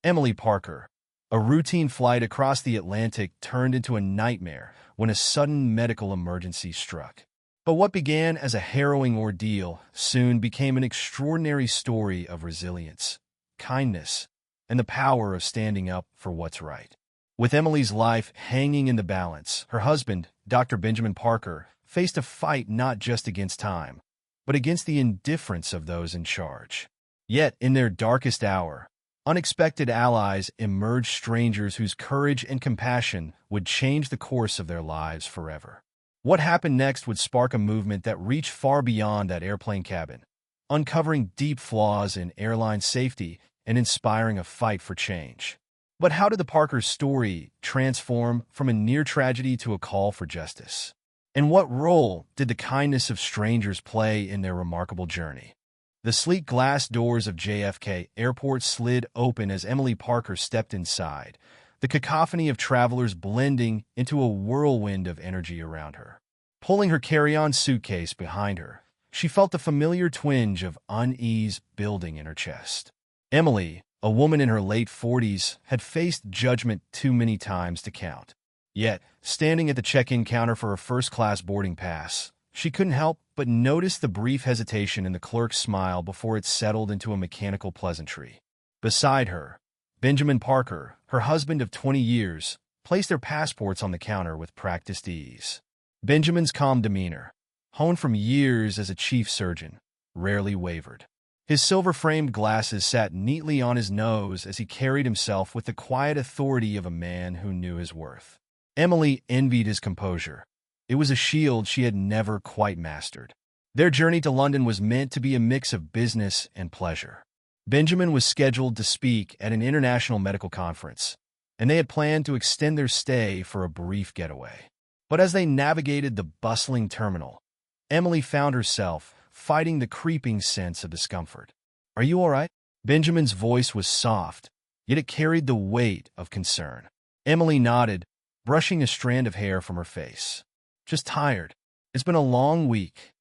Emily Parker. A routine flight across the Atlantic turned into a nightmare when a sudden medical emergency struck. But what began as a harrowing ordeal soon became an extraordinary story of resilience, kindness, and the power of standing up for what's right. With Emily's life hanging in the balance, her husband, Dr. Benjamin Parker, faced a fight not just against time, but against the indifference of those in charge. Yet, in their darkest hour, unexpected allies emerged, strangers whose courage and compassion would change the course of their lives forever. What happened next would spark a movement that reached far beyond that airplane cabin, uncovering deep flaws in airline safety and inspiring a fight for change. But how did the Parker's story transform from a near tragedy to a call for justice? And what role did the kindness of strangers play in their remarkable journey? The sleek glass doors of JFK Airport slid open as Emily Parker stepped inside, the cacophony of travelers blending into a whirlwind of energy around her. Pulling her carry-on suitcase behind her, she felt the familiar twinge of unease building in her chest. Emily, a woman in her late 40s, had faced judgment too many times to count. Yet, standing at the check-in counter for her first-class boarding pass, she couldn't help but notice the brief hesitation in the clerk's smile before it settled into a mechanical pleasantry. Beside her, Benjamin Parker, her husband of 20 years, placed their passports on the counter with practiced ease. Benjamin's calm demeanor, honed from years as a chief surgeon, rarely wavered. His silver-framed glasses sat neatly on his nose as he carried himself with the quiet authority of a man who knew his worth. Emily envied his composure. It was a shield she had never quite mastered. Their journey to London was meant to be a mix of business and pleasure. Benjamin was scheduled to speak at an international medical conference, and they had planned to extend their stay for a brief getaway. But as they navigated the bustling terminal, Emily found herself fighting the creeping sense of discomfort. "Are you all right?" Benjamin's voice was soft, yet it carried the weight of concern. Emily nodded, brushing a strand of hair from her face. "Just tired. It's been a long week."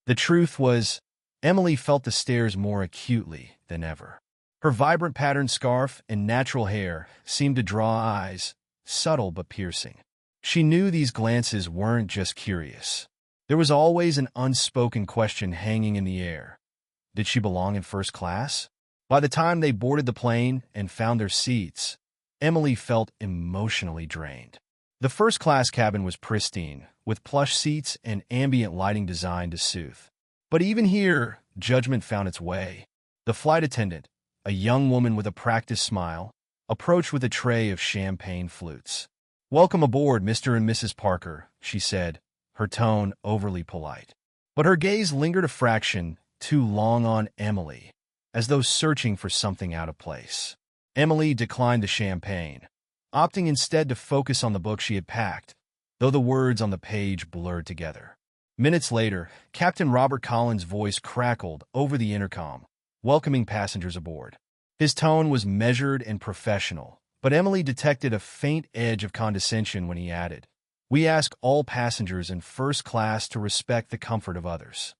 The truth was, Emily felt the stares more acutely than ever. Her vibrant patterned scarf and natural hair seemed to draw eyes, subtle but piercing. She knew these glances weren't just curious. There was always an unspoken question hanging in the air. Did she belong in first class? By the time they boarded the plane and found their seats, Emily felt emotionally drained. The first-class cabin was pristine, with plush seats and ambient lighting designed to soothe. But even here, judgment found its way. The flight attendant, a young woman with a practiced smile, approached with a tray of champagne flutes. "Welcome aboard, Mr. and Mrs. Parker," she said, her tone overly polite. But her gaze lingered a fraction too long on Emily, as though searching for something out of place. Emily declined the champagne, opting instead to focus on the book she had packed, though the words on the page blurred together. Minutes later, Captain Robert Collins' voice crackled over the intercom, welcoming passengers aboard. His tone was measured and professional, but Emily detected a faint edge of condescension when he added, "We ask all passengers in first class to respect the comfort of others."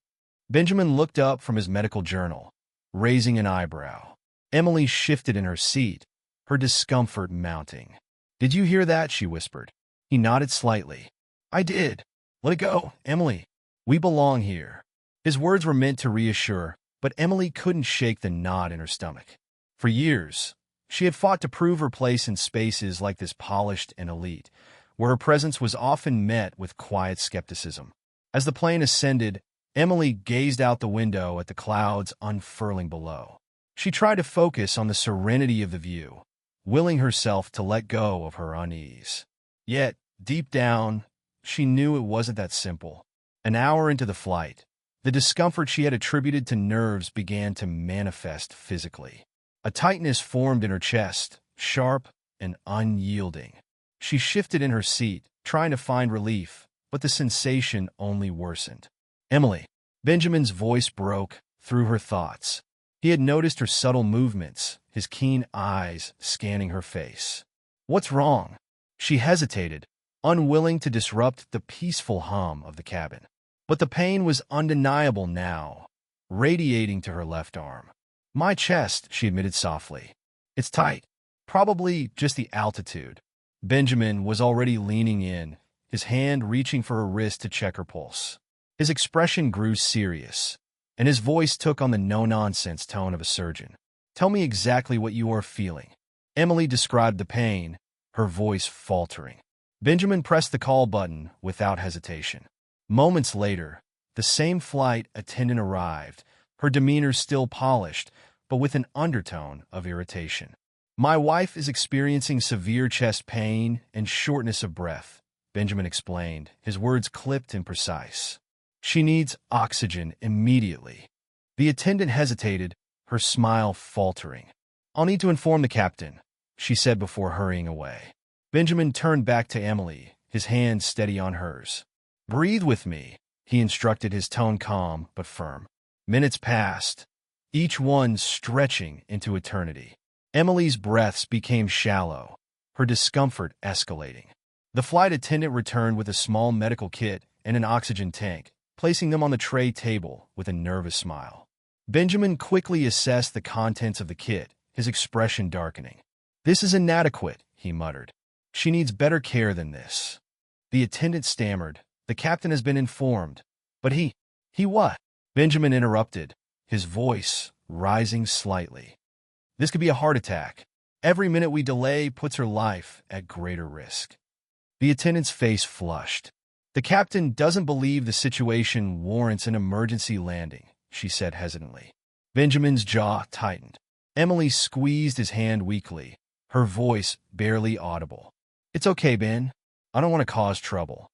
Benjamin looked up from his medical journal, raising an eyebrow. Emily shifted in her seat, her discomfort mounting. "Did you hear that?" she whispered. He nodded slightly. "I did. Let it go, Emily. We belong here." His words were meant to reassure, but Emily couldn't shake the knot in her stomach. For years, she had fought to prove her place in spaces like this, polished and elite, where her presence was often met with quiet skepticism. As the plane ascended, Emily gazed out the window at the clouds unfurling below. She tried to focus on the serenity of the view, willing herself to let go of her unease. Yet, deep down, she knew it wasn't that simple. An hour into the flight, the discomfort she had attributed to nerves began to manifest physically. A tightness formed in her chest, sharp and unyielding. She shifted in her seat, trying to find relief, but the sensation only worsened. "Emily." Benjamin's voice broke through her thoughts. He had noticed her subtle movements, his keen eyes scanning her face. "What's wrong?" She hesitated, unwilling to disrupt the peaceful hum of the cabin. But the pain was undeniable now, radiating to her left arm. "My chest," she admitted softly. "It's tight." Probably just the altitude. Benjamin was already leaning in, his hand reaching for her wrist to check her pulse. His expression grew serious, and his voice took on the no-nonsense tone of a surgeon. "Tell me exactly what you are feeling." Emily described the pain, her voice faltering. Benjamin pressed the call button without hesitation. Moments later, the same flight attendant arrived, her demeanor still polished, but with an undertone of irritation. "My wife is experiencing severe chest pain and shortness of breath," Benjamin explained, his words clipped and precise. "She needs oxygen immediately." The attendant hesitated, her smile faltering. "I'll need to inform the captain," she said before hurrying away. Benjamin turned back to Emily, his hand steady on hers. "Breathe with me," he instructed, his tone calm but firm. Minutes passed, each one stretching into eternity. Emily's breaths became shallow, her discomfort escalating. The flight attendant returned with a small medical kit and an oxygen tank, placing them on the tray table with a nervous smile. Benjamin quickly assessed the contents of the kit, his expression darkening. "This is inadequate," he muttered. "She needs better care than this." The attendant stammered. "The captain has been informed." "But he what?" Benjamin interrupted, his voice rising slightly. "This could be a heart attack. Every minute we delay puts her life at greater risk." The attendant's face flushed. "The captain doesn't believe the situation warrants an emergency landing," she said hesitantly. Benjamin's jaw tightened. Emily squeezed his hand weakly, her voice barely audible. "It's okay, Ben. I don't want to cause trouble."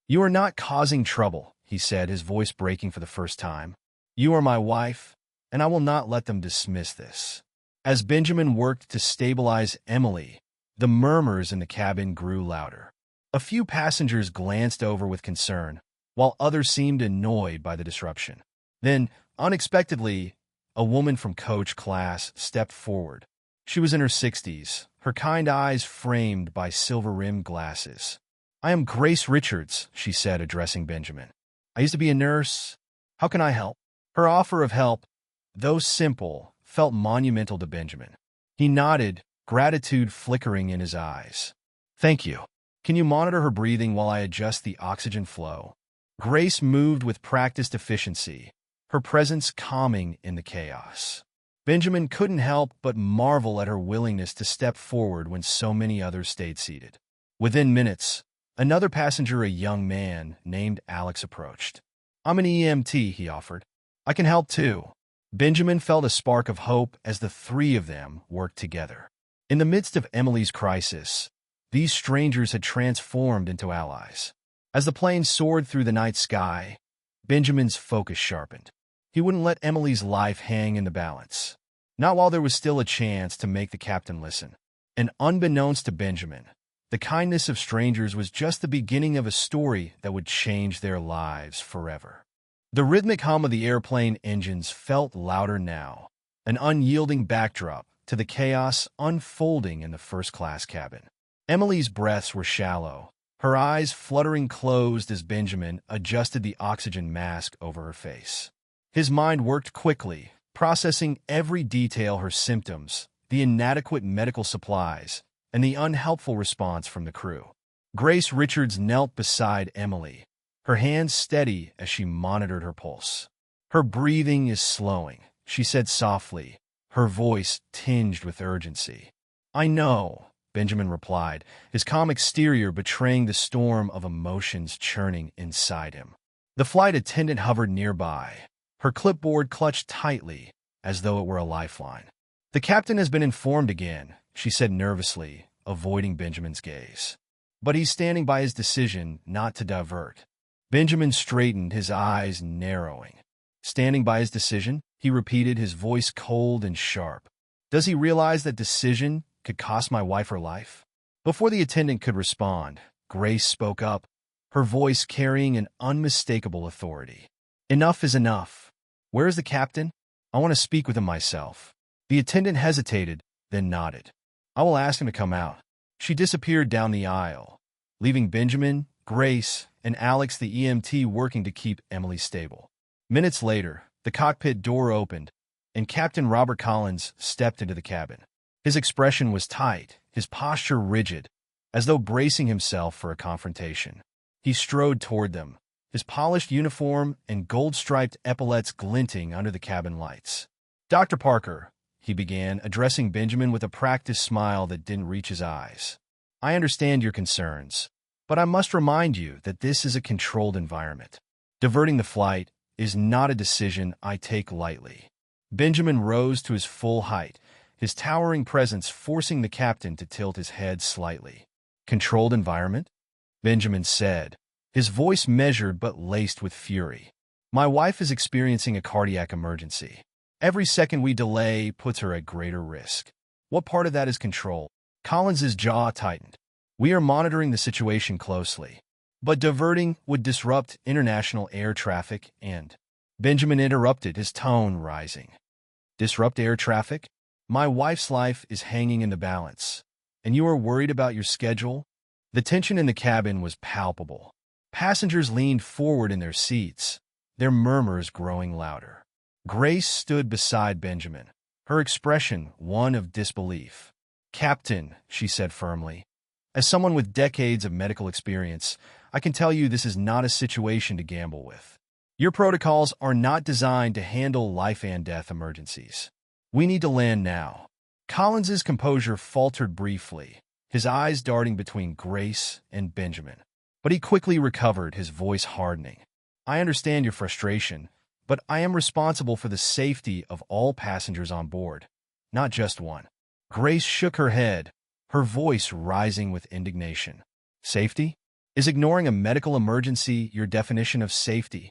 "You are not causing trouble," he said, his voice breaking for the first time. "You are my wife, and I will not let them dismiss this." As Benjamin worked to stabilize Emily, the murmurs in the cabin grew louder. A few passengers glanced over with concern, while others seemed annoyed by the disruption. Then, unexpectedly, a woman from coach class stepped forward. She was in her 60s, her kind eyes framed by silver-rimmed glasses. "I am Grace Richards," she said, addressing Benjamin. "I used to be a nurse. How can I help?" Her offer of help, though simple, felt monumental to Benjamin. He nodded, gratitude flickering in his eyes. "Thank you. Can you monitor her breathing while I adjust the oxygen flow?" Grace moved with practiced efficiency, her presence calming in the chaos. Benjamin couldn't help but marvel at her willingness to step forward when so many others stayed seated. Within minutes, another passenger, a young man named Alex, approached. "I'm an EMT," he offered. "I can help too." Benjamin felt a spark of hope as the three of them worked together. In the midst of Emily's crisis, these strangers had transformed into allies. As the plane soared through the night sky, Benjamin's focus sharpened. He wouldn't let Emily's life hang in the balance. Not while there was still a chance to make the captain listen. And unbeknownst to Benjamin, the kindness of strangers was just the beginning of a story that would change their lives forever. The rhythmic hum of the airplane engines felt louder now, an unyielding backdrop to the chaos unfolding in the first-class cabin. Emily's breaths were shallow, her eyes fluttering closed as Benjamin adjusted the oxygen mask over her face. His mind worked quickly, processing every detail: her symptoms, the inadequate medical supplies, and the unhelpful response from the crew. Grace Richards knelt beside Emily, her hands steady as she monitored her pulse. "Her breathing is slowing," she said softly, her voice tinged with urgency. "I know," Benjamin replied, his calm exterior betraying the storm of emotions churning inside him. The flight attendant hovered nearby, her clipboard clutched tightly, as though it were a lifeline. "The captain has been informed again," she said nervously, avoiding Benjamin's gaze. "But he's standing by his decision not to divert." Benjamin straightened, his eyes narrowing. "Standing by his decision?" he repeated, his voice cold and sharp. "Does he realize that decision could cost my wife her life?" Before the attendant could respond, Grace spoke up, her voice carrying an unmistakable authority. "Enough is enough. Where is the captain? I want to speak with him myself." The attendant hesitated, then nodded. "I will ask him to come out." She disappeared down the aisle, leaving Benjamin, Grace, and Alex, the EMT, working to keep Emily stable. Minutes later, the cockpit door opened, and Captain Robert Collins stepped into the cabin. His expression was tight, his posture rigid, as though bracing himself for a confrontation. He strode toward them, his polished uniform and gold-striped epaulets glinting under the cabin lights. "Dr. Parker," he began, addressing Benjamin with a practiced smile that didn't reach his eyes. "I understand your concerns, but I must remind you that this is a controlled environment. Diverting the flight is not a decision I take lightly." Benjamin rose to his full height, his towering presence forcing the captain to tilt his head slightly. "Controlled environment?" Benjamin said, his voice measured but laced with fury. "My wife is experiencing a cardiac emergency. Every second we delay puts her at greater risk. What part of that is controlled?" Collins's jaw tightened. "We are monitoring the situation closely, but diverting would disrupt international air traffic and—" Benjamin interrupted, his tone rising. "Disrupt air traffic? My wife's life is hanging in the balance, and you are worried about your schedule?" The tension in the cabin was palpable. Passengers leaned forward in their seats, their murmurs growing louder. Grace stood beside Benjamin, her expression one of disbelief. "Captain," she said firmly, "as someone with decades of medical experience, I can tell you this is not a situation to gamble with. Your protocols are not designed to handle life and death emergencies. We need to land now." Collins's composure faltered briefly, his eyes darting between Grace and Benjamin. But he quickly recovered, his voice hardening. "I understand your frustration, but I am responsible for the safety of all passengers on board, not just one." Grace shook her head, her voice rising with indignation. "Safety? Is ignoring a medical emergency your definition of safety?"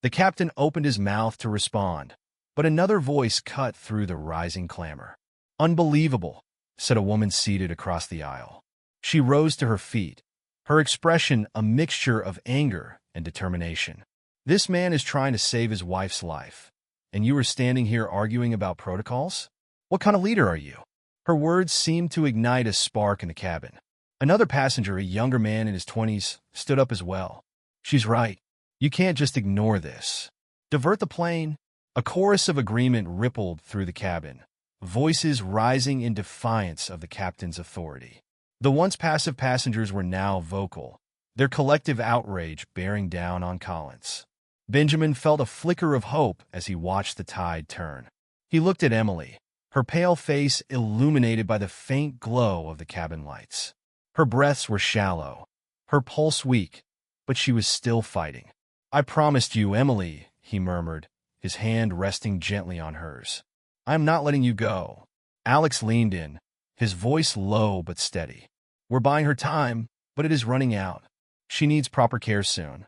The captain opened his mouth to respond, but another voice cut through the rising clamor. "Unbelievable," said a woman seated across the aisle. She rose to her feet, her expression a mixture of anger and determination. "This man is trying to save his wife's life, and you are standing here arguing about protocols? What kind of leader are you?" Her words seemed to ignite a spark in the cabin. Another passenger, a younger man in his 20s, stood up as well. "She's right. You can't just ignore this. Divert the plane." A chorus of agreement rippled through the cabin, voices rising in defiance of the captain's authority. The once passive passengers were now vocal, their collective outrage bearing down on Collins. Benjamin felt a flicker of hope as he watched the tide turn. He looked at Emily, her pale face illuminated by the faint glow of the cabin lights. Her breaths were shallow, her pulse weak, but she was still fighting. "I promised you, Emily," he murmured, his hand resting gently on hers. "I am not letting you go." Alex leaned in, his voice low but steady. "We're buying her time, but it is running out. She needs proper care soon."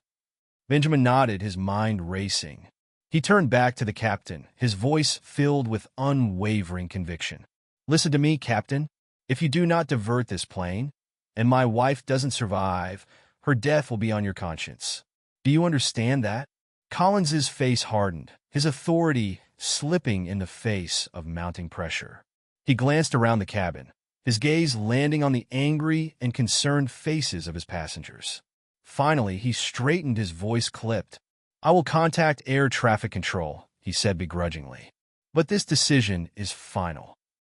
Benjamin nodded, his mind racing. He turned back to the captain, his voice filled with unwavering conviction. "Listen to me, Captain. If you do not divert this plane, and my wife doesn't survive, her death will be on your conscience. Do you understand that?" Collins's face hardened, his authority slipping in the face of mounting pressure. He glanced around the cabin, his gaze landing on the angry and concerned faces of his passengers. Finally, he straightened, his voice clipped. "I will contact air traffic control," he said begrudgingly. "But this decision is final."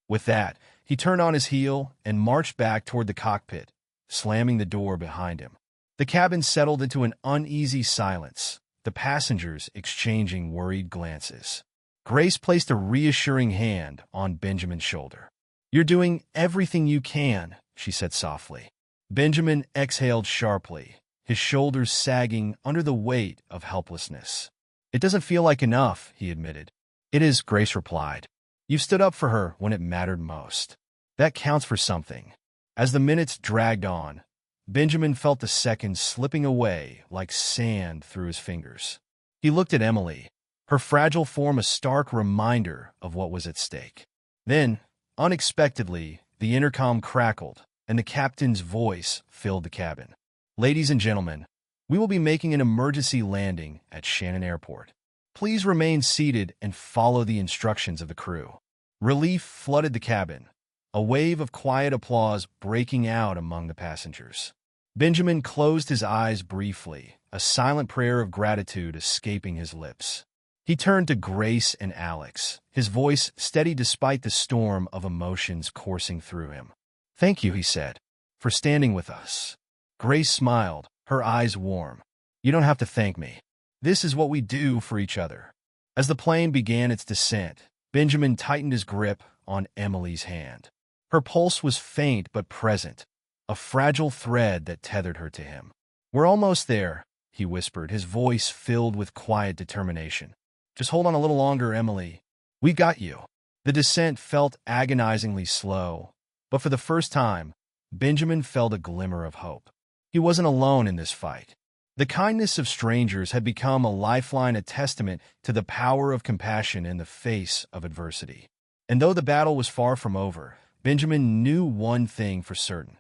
With that, he turned on his heel and marched back toward the cockpit, slamming the door behind him. The cabin settled into an uneasy silence, the passengers exchanging worried glances. Grace placed a reassuring hand on Benjamin's shoulder. "You're doing everything you can," she said softly. Benjamin exhaled sharply, his shoulders sagging under the weight of helplessness. "It doesn't feel like enough," he admitted. "It is," Grace replied. "You've stood up for her when it mattered most. That counts for something." As the minutes dragged on, Benjamin felt the seconds slipping away like sand through his fingers. He looked at Emily, her fragile form a stark reminder of what was at stake. Then, unexpectedly, the intercom crackled, and the captain's voice filled the cabin. "Ladies and gentlemen, we will be making an emergency landing at Shannon Airport. Please remain seated and follow the instructions of the crew." Relief flooded the cabin, a wave of quiet applause breaking out among the passengers. Benjamin closed his eyes briefly, a silent prayer of gratitude escaping his lips. He turned to Grace and Alex, his voice steady despite the storm of emotions coursing through him. "Thank you," he said, "for standing with us." Grace smiled, her eyes warm. "You don't have to thank me. This is what we do for each other." As the plane began its descent, Benjamin tightened his grip on Emily's hand. Her pulse was faint but present, a fragile thread that tethered her to him. "We're almost there," he whispered, his voice filled with quiet determination. "Just hold on a little longer, Emily. We got you." The descent felt agonizingly slow, but for the first time, Benjamin felt a glimmer of hope. He wasn't alone in this fight. The kindness of strangers had become a lifeline, a testament to the power of compassion in the face of adversity. And though the battle was far from over, Benjamin knew one thing for certain.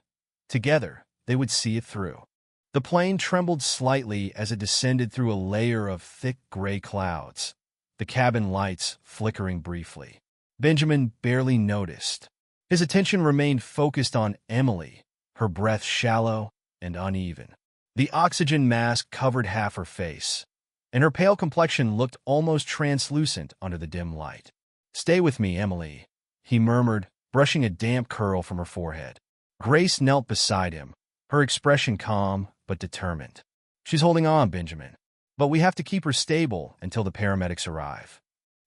Together, they would see it through. The plane trembled slightly as it descended through a layer of thick gray clouds, the cabin lights flickering briefly. Benjamin barely noticed. His attention remained focused on Emily, her breath shallow and uneven. The oxygen mask covered half her face, and her pale complexion looked almost translucent under the dim light. "Stay with me, Emily," he murmured, brushing a damp curl from her forehead. Grace knelt beside him, her expression calm but determined. "She's holding on, Benjamin, but we have to keep her stable until the paramedics arrive."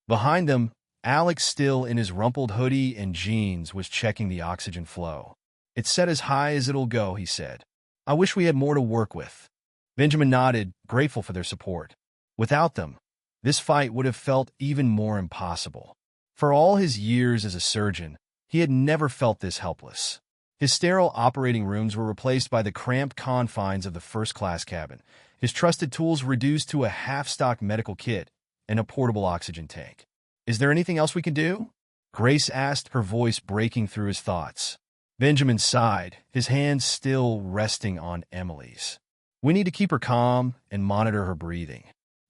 Behind them, Alex, still in his rumpled hoodie and jeans, was checking the oxygen flow. "It's set as high as it'll go," he said. "I wish we had more to work with." Benjamin nodded, grateful for their support. Without them, this fight would have felt even more impossible. For all his years as a surgeon, he had never felt this helpless. His sterile operating rooms were replaced by the cramped confines of the first-class cabin, his trusted tools reduced to a half-stock medical kit and a portable oxygen tank. "Is there anything else we can do?" Grace asked, her voice breaking through his thoughts. Benjamin sighed, his hands still resting on Emily's. "We need to keep her calm and monitor her breathing.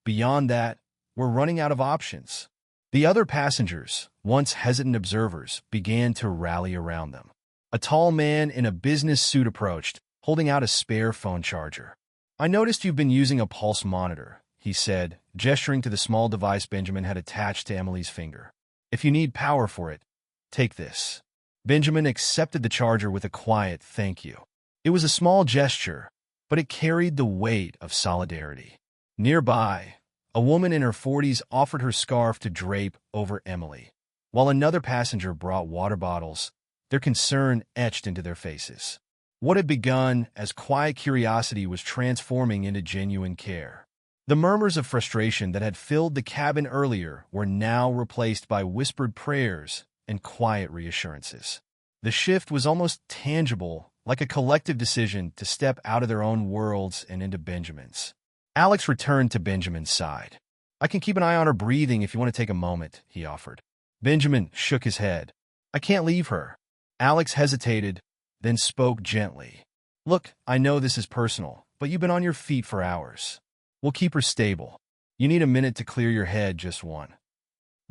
Beyond that, we're running out of options." The other passengers, once hesitant observers, began to rally around them. A tall man in a business suit approached, holding out a spare phone charger. "I noticed you've been using a pulse monitor," he said, gesturing to the small device Benjamin had attached to Emily's finger. "If you need power for it, take this." Benjamin accepted the charger with a quiet thank you. It was a small gesture, but it carried the weight of solidarity. Nearby, a woman in her 40s offered her scarf to drape over Emily, while another passenger brought water bottles, their concern etched into their faces. What had begun as quiet curiosity was transforming into genuine care. The murmurs of frustration that had filled the cabin earlier were now replaced by whispered prayers and quiet reassurances. The shift was almost tangible, like a collective decision to step out of their own worlds and into Benjamin's. Alex returned to Benjamin's side. "I can keep an eye on her breathing if you want to take a moment," he offered. Benjamin shook his head. "I can't leave her." Alex hesitated, then spoke gently. "Look, I know this is personal, but you've been on your feet for hours. We'll keep her stable. You need a minute to clear your head, just one."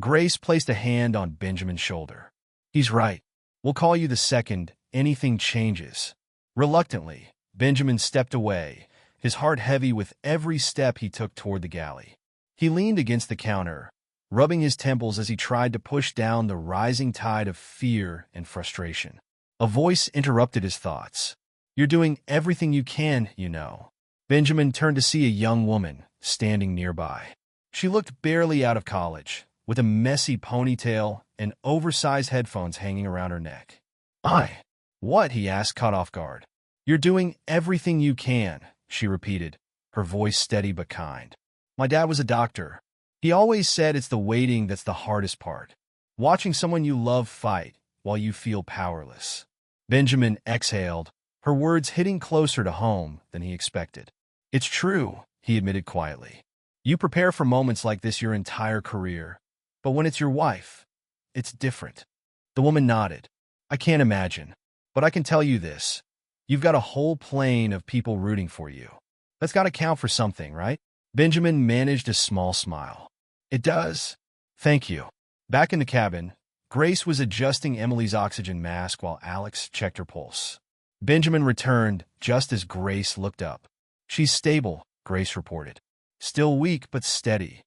Grace placed a hand on Benjamin's shoulder. "He's right. We'll call you the second anything changes." Reluctantly, Benjamin stepped away, his heart heavy with every step he took toward the galley. He leaned against the counter, rubbing his temples as he tried to push down the rising tide of fear and frustration. A voice interrupted his thoughts. "You're doing everything you can, you know." Benjamin turned to see a young woman standing nearby. She looked barely out of college, with a messy ponytail and oversized headphones hanging around her neck. What?" he asked, caught off guard. "You're doing everything you can," she repeated, her voice steady but kind. "My dad was a doctor. He always said it's the waiting that's the hardest part. Watching someone you love fight while you feel powerless." Benjamin exhaled, her words hitting closer to home than he expected. "It's true," he admitted quietly. "You prepare for moments like this your entire career. But when it's your wife, it's different." The woman nodded. "I can't imagine. But I can tell you this. You've got a whole plane of people rooting for you. That's got to count for something, right?" Benjamin managed a small smile. "It does. Thank you." Back in the cabin, Grace was adjusting Emily's oxygen mask while Alex checked her pulse. Benjamin returned just as Grace looked up. "She's stable," Grace reported. "Still weak but steady."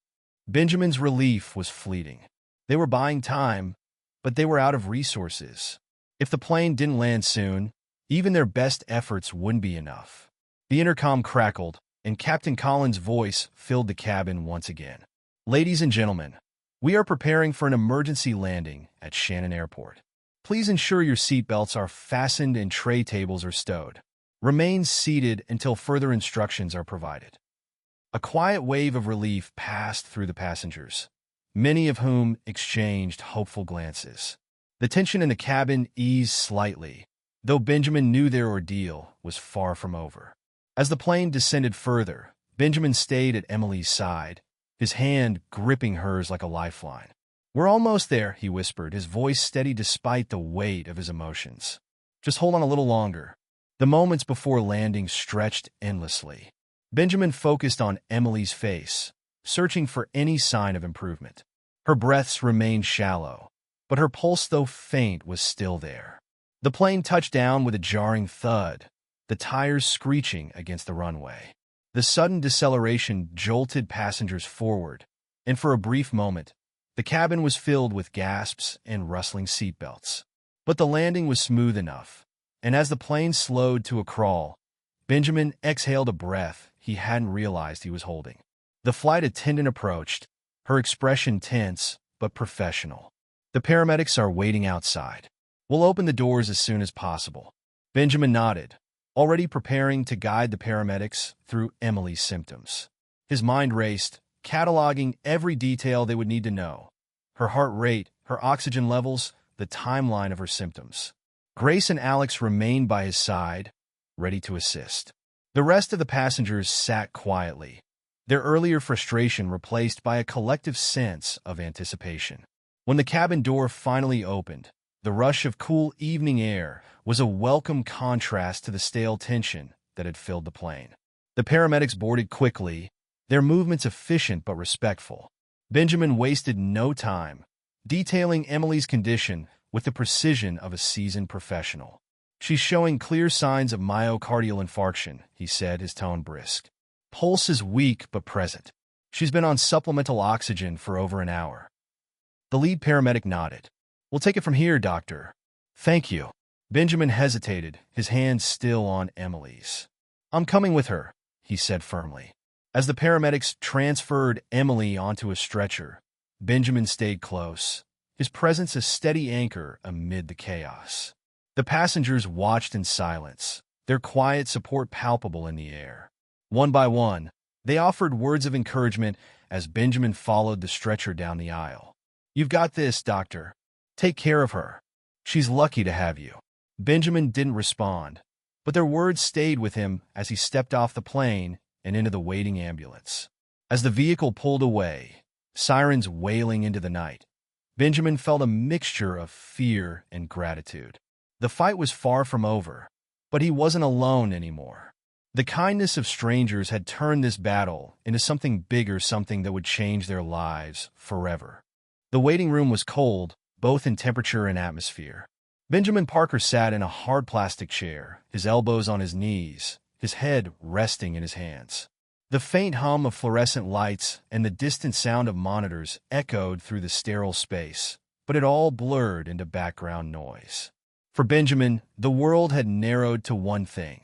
Benjamin's relief was fleeting. They were buying time, but they were out of resources. If the plane didn't land soon, even their best efforts wouldn't be enough. The intercom crackled, and Captain Collins' voice filled the cabin once again. "Ladies and gentlemen, we are preparing for an emergency landing at Shannon Airport. Please ensure your seatbelts are fastened and tray tables are stowed. Remain seated until further instructions are provided." A quiet wave of relief passed through the passengers, many of whom exchanged hopeful glances. The tension in the cabin eased slightly, though Benjamin knew their ordeal was far from over. As the plane descended further, Benjamin stayed at Emily's side, his hand gripping hers like a lifeline. "We're almost there," he whispered, his voice steady despite the weight of his emotions. "Just hold on a little longer." The moments before landing stretched endlessly. Benjamin focused on Emily's face, searching for any sign of improvement. Her breaths remained shallow, but her pulse, though faint, was still there. The plane touched down with a jarring thud, the tires screeching against the runway. The sudden deceleration jolted passengers forward, and for a brief moment, the cabin was filled with gasps and rustling seatbelts. But the landing was smooth enough, and as the plane slowed to a crawl, Benjamin exhaled a breath he hadn't realized he was holding. The flight attendant approached, her expression tense but professional. "The paramedics are waiting outside. We'll open the doors as soon as possible." Benjamin nodded, already preparing to guide the paramedics through Emily's symptoms. His mind raced, cataloging every detail they would need to know: her heart rate, her oxygen levels, the timeline of her symptoms. Grace and Alex remained by his side, ready to assist. The rest of the passengers sat quietly, their earlier frustration replaced by a collective sense of anticipation. When the cabin door finally opened, the rush of cool evening air was a welcome contrast to the stale tension that had filled the plane. The paramedics boarded quickly, their movements efficient but respectful. Benjamin wasted no time, detailing Emily's condition with the precision of a seasoned professional. "She's showing clear signs of myocardial infarction," he said, his tone brisk. "Pulse is weak but present. She's been on supplemental oxygen for over an hour." The lead paramedic nodded. "We'll take it from here, doctor." "Thank you." Benjamin hesitated, his hand still on Emily's. "I'm coming with her," he said firmly. As the paramedics transferred Emily onto a stretcher, Benjamin stayed close, his presence a steady anchor amid the chaos. The passengers watched in silence, their quiet support palpable in the air. One by one, they offered words of encouragement as Benjamin followed the stretcher down the aisle. "You've got this, doctor. Take care of her. She's lucky to have you." Benjamin didn't respond, but their words stayed with him as he stepped off the plane and into the waiting ambulance. As the vehicle pulled away, sirens wailing into the night, Benjamin felt a mixture of fear and gratitude. The fight was far from over, but he wasn't alone anymore. The kindness of strangers had turned this battle into something bigger, something that would change their lives forever. The waiting room was cold, both in temperature and atmosphere. Benjamin Parker sat in a hard plastic chair, his elbows on his knees, his head resting in his hands. The faint hum of fluorescent lights and the distant sound of monitors echoed through the sterile space, but it all blurred into background noise. For Benjamin, the world had narrowed to one thing: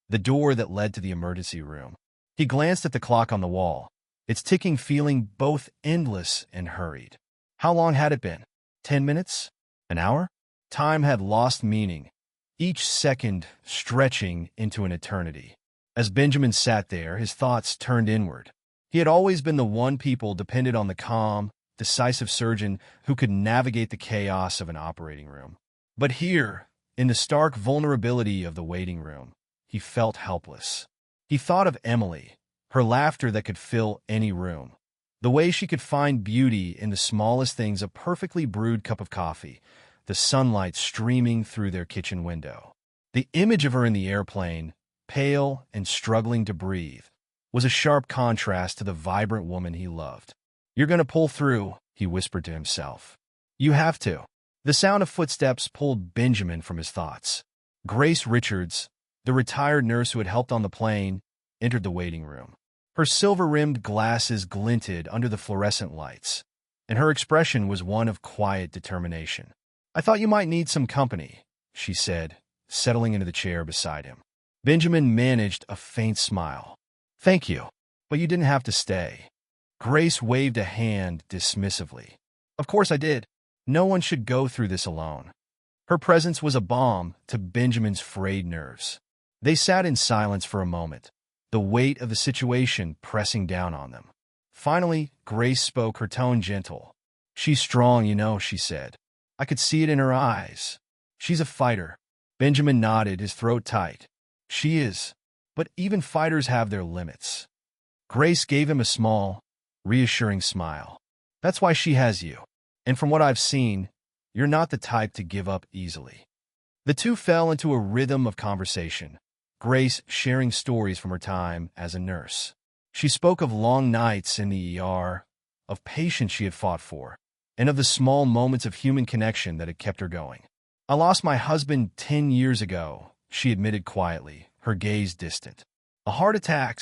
the door that led to the emergency room. He glanced at the clock on the wall, its ticking feeling both endless and hurried. How long had it been? 10 minutes? An hour? Time had lost meaning, each second stretching into an eternity. As Benjamin sat there, his thoughts turned inward. He had always been the one people depended on, the calm, decisive surgeon who could navigate the chaos of an operating room. But here, in the stark vulnerability of the waiting room, he felt helpless. He thought of Emily, her laughter that could fill any room, the way she could find beauty in the smallest things: a perfectly brewed cup of coffee, the sunlight streaming through their kitchen window. The image of her in the airplane, pale and struggling to breathe, was a sharp contrast to the vibrant woman he loved. "You're going to pull through," he whispered to himself. "You have to." The sound of footsteps pulled Benjamin from his thoughts. Grace Richards, the retired nurse who had helped on the plane, entered the waiting room. Her silver-rimmed glasses glinted under the fluorescent lights, and her expression was one of quiet determination. "I thought you might need some company," she said, settling into the chair beside him. Benjamin managed a faint smile. "Thank you, but you didn't have to stay." Grace waved a hand dismissively. "Of course I did. No one should go through this alone." Her presence was a balm to Benjamin's frayed nerves. They sat in silence for a moment, the weight of the situation pressing down on them. Finally, Grace spoke, her tone gentle. "She's strong, you know," she said. "I could see it in her eyes. She's a fighter." Benjamin nodded, his throat tight. "She is, but even fighters have their limits." Grace gave him a small, reassuring smile. "That's why she has you. And from what I've seen, you're not the type to give up easily." The two fell into a rhythm of conversation, Grace sharing stories from her time as a nurse. She spoke of long nights in the ER, of patients she had fought for, and of the small moments of human connection that had kept her going. "I lost my husband 10 years ago," she admitted quietly, her gaze distant. "A heart attack.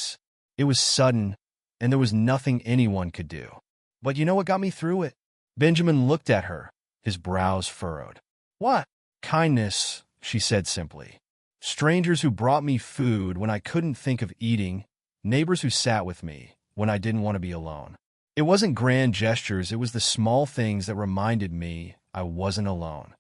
It was sudden, and there was nothing anyone could do. But you know what got me through it?" Benjamin looked at her, his brows furrowed. "What?" "Kindness," she said simply. "Strangers who brought me food when I couldn't think of eating, neighbors who sat with me when I didn't want to be alone. It wasn't grand gestures, it was the small things that reminded me I wasn't alone."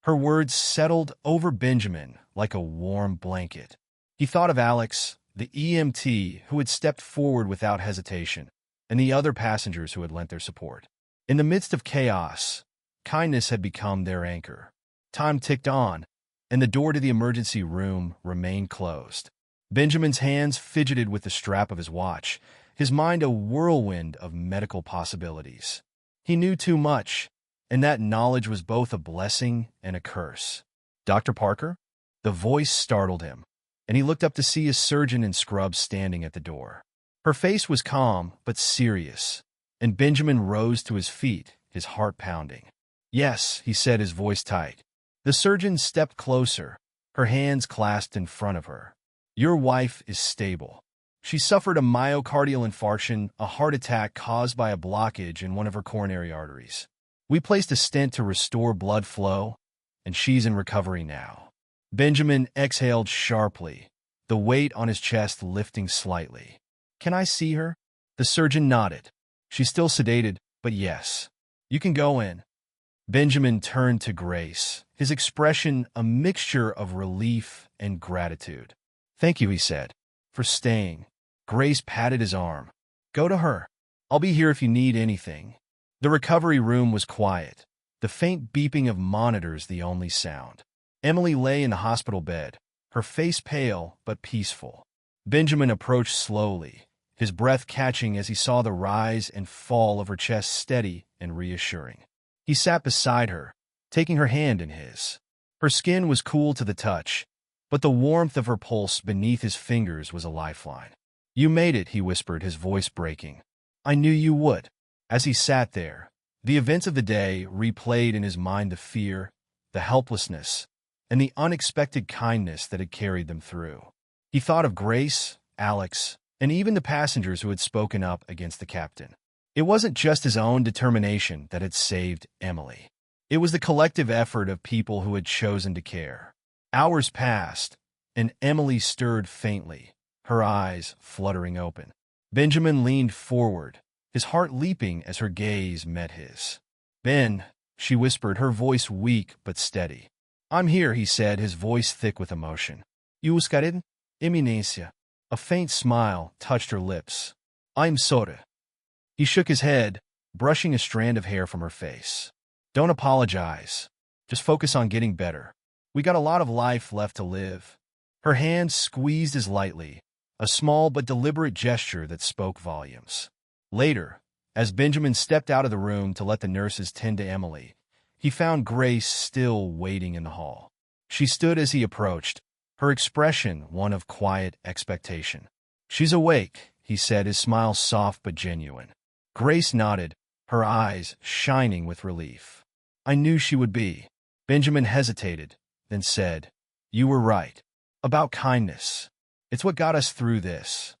Her words settled over Benjamin like a warm blanket. He thought of Alex, the EMT who had stepped forward without hesitation, and the other passengers who had lent their support. In the midst of chaos, kindness had become their anchor. Time ticked on, and the door to the emergency room remained closed. Benjamin's hands fidgeted with the strap of his watch, his mind a whirlwind of medical possibilities. He knew too much, and that knowledge was both a blessing and a curse. "Dr. Parker?" The voice startled him, and he looked up to see a surgeon in scrubs standing at the door. Her face was calm but serious, and Benjamin rose to his feet, his heart pounding. "Yes," he said, his voice tight. The surgeon stepped closer, her hands clasped in front of her. "Your wife is stable. She suffered a myocardial infarction, a heart attack caused by a blockage in one of her coronary arteries. We placed a stent to restore blood flow, and she's in recovery now." Benjamin exhaled sharply, the weight on his chest lifting slightly. "Can I see her?" The surgeon nodded. "She's still sedated, but yes. You can go in." Benjamin turned to Grace, his expression a mixture of relief and gratitude. "Thank you," he said, "for staying." Grace patted his arm. "Go to her. I'll be here if you need anything." The recovery room was quiet, the faint beeping of monitors the only sound. Emily lay in the hospital bed, her face pale but peaceful. Benjamin approached slowly, his breath catching as he saw the rise and fall of her chest steady and reassuring. He sat beside her, taking her hand in his. Her skin was cool to the touch, but the warmth of her pulse beneath his fingers was a lifeline. "You made it," he whispered, his voice breaking. "I knew you would." As he sat there, the events of the day replayed in his mind, the fear, the helplessness, and the unexpected kindness that had carried them through. He thought of Grace, Alex, and even the passengers who had spoken up against the captain. It wasn't just his own determination that had saved Emily. It was the collective effort of people who had chosen to care. Hours passed, and Emily stirred faintly, her eyes fluttering open. Benjamin leaned forward, his heart leaping as her gaze met his. "Ben," she whispered, her voice weak but steady. "I'm here," he said, his voice thick with emotion. "Euskarin? Eminencia." A faint smile touched her lips. "I'm sorry." He shook his head, brushing a strand of hair from her face. "Don't apologize. Just focus on getting better. We got a lot of life left to live." Her hand squeezed as lightly, a small but deliberate gesture that spoke volumes. Later, as Benjamin stepped out of the room to let the nurses tend to Emily, he found Grace still waiting in the hall. She stood as he approached, her expression one of quiet expectation. "She's awake," he said, his smile soft but genuine. Grace nodded, her eyes shining with relief. "I knew she would be." Benjamin hesitated, then said, "You were right. About kindness. It's what got us through this."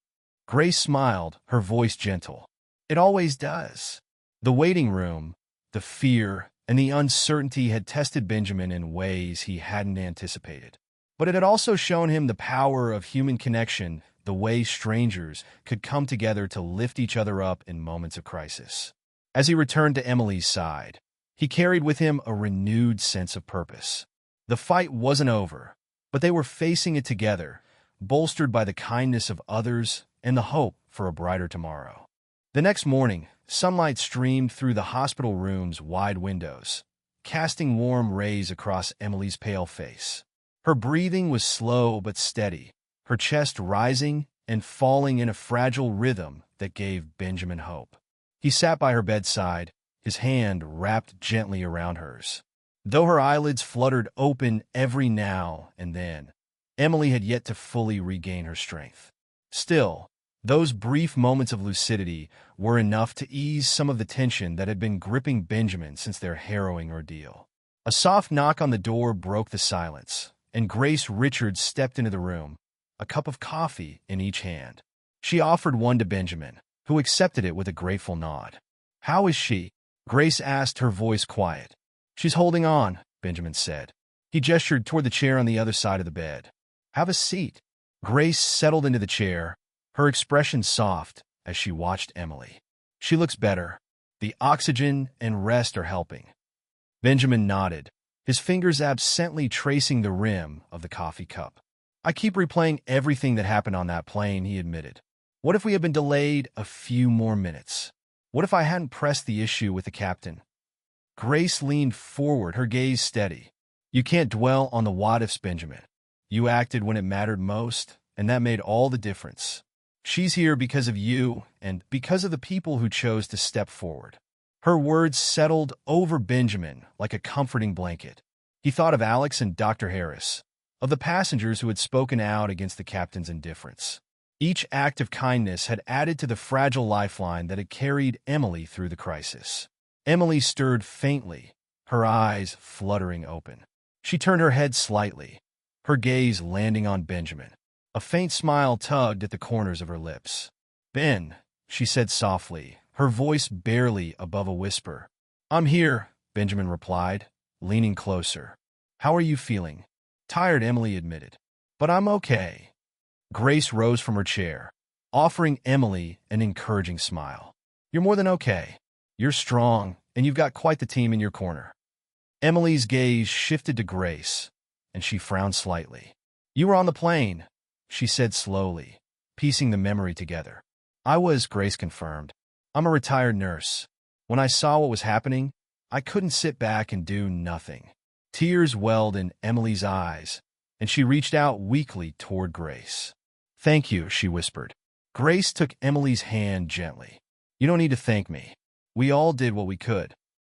Grace smiled, her voice gentle. It always does. The waiting room, the fear, and the uncertainty had tested Benjamin in ways he hadn't anticipated. But it had also shown him the power of human connection, the way strangers could come together to lift each other up in moments of crisis. As he returned to Emily's side, he carried with him a renewed sense of purpose. The fight wasn't over, but they were facing it together, bolstered by the kindness of others and the hope for a brighter tomorrow. The next morning, sunlight streamed through the hospital room's wide windows, casting warm rays across Emily's pale face. Her breathing was slow but steady, her chest rising and falling in a fragile rhythm that gave Benjamin hope. He sat by her bedside, his hand wrapped gently around hers. Though her eyelids fluttered open every now and then, Emily had yet to fully regain her strength. Still, those brief moments of lucidity were enough to ease some of the tension that had been gripping Benjamin since their harrowing ordeal. A soft knock on the door broke the silence, and Grace Richards stepped into the room, a cup of coffee in each hand. She offered one to Benjamin, who accepted it with a grateful nod. "How is she?" Grace asked, her voice quiet. "She's holding on," Benjamin said. He gestured toward the chair on the other side of the bed. "Have a seat." Grace settled into the chair, her expression soft as she watched Emily. "She looks better. The oxygen and rest are helping." Benjamin nodded, his fingers absently tracing the rim of the coffee cup. "I keep replaying everything that happened on that plane," he admitted. "What if we had been delayed a few more minutes? What if I hadn't pressed the issue with the captain?" Grace leaned forward, her gaze steady. "You can't dwell on the what-ifs, Benjamin. You acted when it mattered most, and that made all the difference. She's here because of you and because of the people who chose to step forward." Her words settled over Benjamin like a comforting blanket. He thought of Alex and Dr. Harris, of the passengers who had spoken out against the captain's indifference. Each act of kindness had added to the fragile lifeline that had carried Emily through the crisis. Emily stirred faintly, her eyes fluttering open. She turned her head slightly, her gaze landing on Benjamin. A faint smile tugged at the corners of her lips. "Ben," she said softly, her voice barely above a whisper. "I'm here," Benjamin replied, leaning closer. "How are you feeling?" "Tired," Emily admitted. "But I'm okay." Grace rose from her chair, offering Emily an encouraging smile. "You're more than okay. You're strong, and you've got quite the team in your corner." Emily's gaze shifted to Grace, and she frowned slightly. "You were on the plane," she said slowly, piecing the memory together. "I was," Grace confirmed. "I'm a retired nurse. When I saw what was happening, I couldn't sit back and do nothing." Tears welled in Emily's eyes, and she reached out weakly toward Grace. "Thank you," she whispered. Grace took Emily's hand gently. "You don't need to thank me. We all did what we could."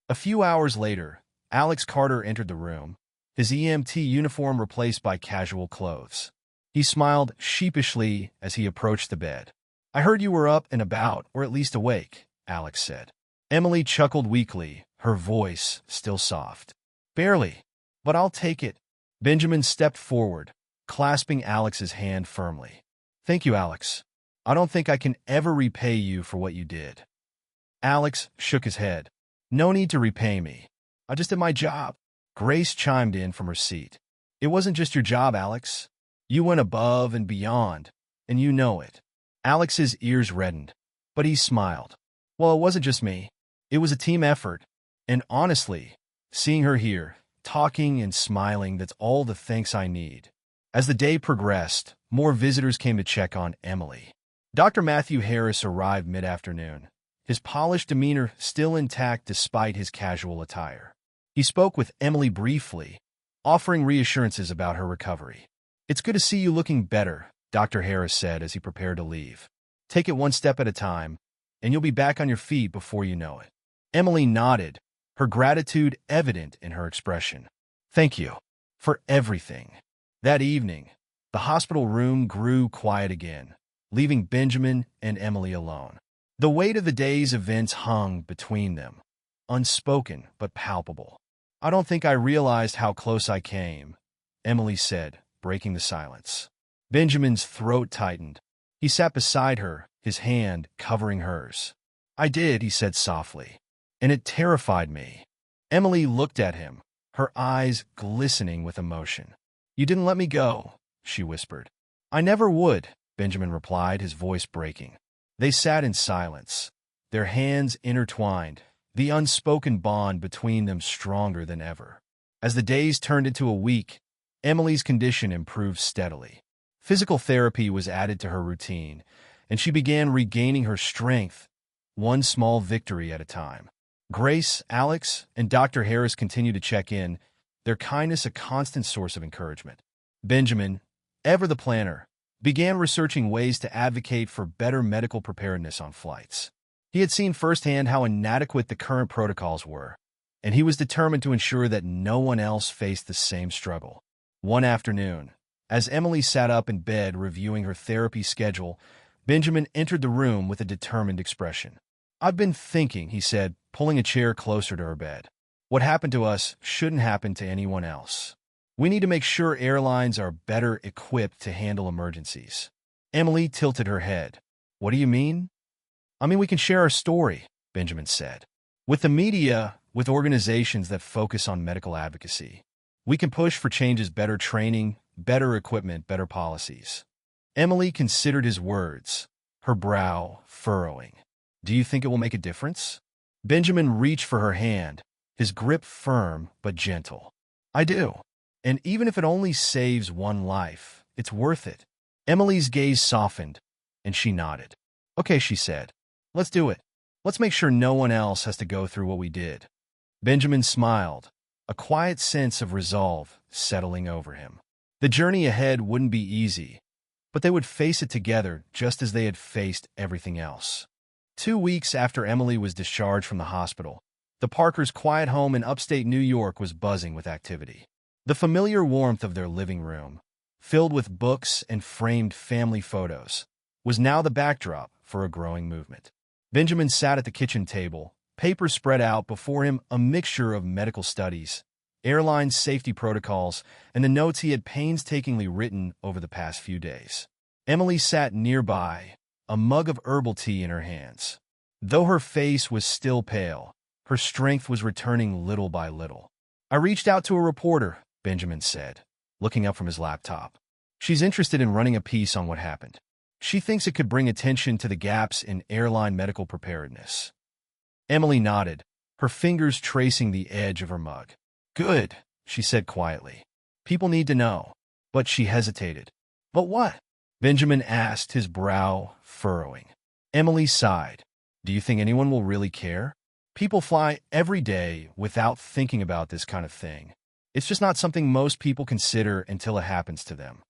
A few hours later, Alex Carter entered the room, his EMT uniform replaced by casual clothes. He smiled sheepishly as he approached the bed. "I heard you were up and about, or at least awake," Alex said. Emily chuckled weakly, her voice still soft. "Barely, but I'll take it." Benjamin stepped forward, clasping Alex's hand firmly. "Thank you, Alex. I don't think I can ever repay you for what you did." Alex shook his head. "No need to repay me. I just did my job." Grace chimed in from her seat. "It wasn't just your job, Alex. You went above and beyond, and you know it." Alex's ears reddened, but he smiled. "Well, it wasn't just me. It was a team effort. And honestly, seeing her here, talking and smiling, that's all the thanks I need." As the day progressed, more visitors came to check on Emily. Dr. Matthew Harris arrived mid-afternoon, his polished demeanor still intact despite his casual attire. He spoke with Emily briefly, offering reassurances about her recovery. "It's good to see you looking better," Dr. Harris said as he prepared to leave. "Take it one step at a time, and you'll be back on your feet before you know it." Emily nodded, her gratitude evident in her expression. "Thank you for everything." That evening, the hospital room grew quiet again, leaving Benjamin and Emily alone. The weight of the day's events hung between them, unspoken but palpable. "I don't think I realized how close I came," Emily said, breaking the silence. Benjamin's throat tightened. He sat beside her, his hand covering hers. "I did," he said softly, "and it terrified me." Emily looked at him, her eyes glistening with emotion. "You didn't let me go," she whispered. "I never would," Benjamin replied, his voice breaking. They sat in silence, their hands intertwined, the unspoken bond between them stronger than ever. As the days turned into a week, Emily's condition improved steadily. Physical therapy was added to her routine, and she began regaining her strength, one small victory at a time. Grace, Alex, and Dr. Harris continued to check in, their kindness a constant source of encouragement. Benjamin, ever the planner, began researching ways to advocate for better medical preparedness on flights. He had seen firsthand how inadequate the current protocols were, and he was determined to ensure that no one else faced the same struggle. One afternoon, as Emily sat up in bed reviewing her therapy schedule, Benjamin entered the room with a determined expression. "I've been thinking," he said, pulling a chair closer to her bed. "What happened to us shouldn't happen to anyone else. We need to make sure airlines are better equipped to handle emergencies." Emily tilted her head. "What do you mean?" "I mean, we can share our story," Benjamin said. "With the media, with organizations that focus on medical advocacy. We can push for changes, better training, better equipment, better policies." Emily considered his words, her brow furrowing. "Do you think it will make a difference?" Benjamin reached for her hand, his grip firm but gentle. "I do. And even if it only saves one life, it's worth it." Emily's gaze softened, and she nodded. "Okay," she said. "Let's do it. Let's make sure no one else has to go through what we did." Benjamin smiled, a quiet sense of resolve settling over him. The journey ahead wouldn't be easy, but they would face it together just as they had faced everything else. 2 weeks after Emily was discharged from the hospital, the Parkers' quiet home in upstate New York was buzzing with activity. The familiar warmth of their living room, filled with books and framed family photos, was now the backdrop for a growing movement. Benjamin sat at the kitchen table, papers spread out before him, a mixture of medical studies, airline safety protocols, and the notes he had painstakingly written over the past few days. Emily sat nearby, a mug of herbal tea in her hands. Though her face was still pale, her strength was returning little by little. "I reached out to a reporter," Benjamin said, looking up from his laptop. "She's interested in running a piece on what happened. She thinks it could bring attention to the gaps in airline medical preparedness." Emily nodded, her fingers tracing the edge of her mug. "Good," she said quietly. "People need to know." But she hesitated. "But what?" Benjamin asked, his brow furrowing. Emily sighed. "Do you think anyone will really care? People fly every day without thinking about this kind of thing. It's just not something most people consider until it happens to them."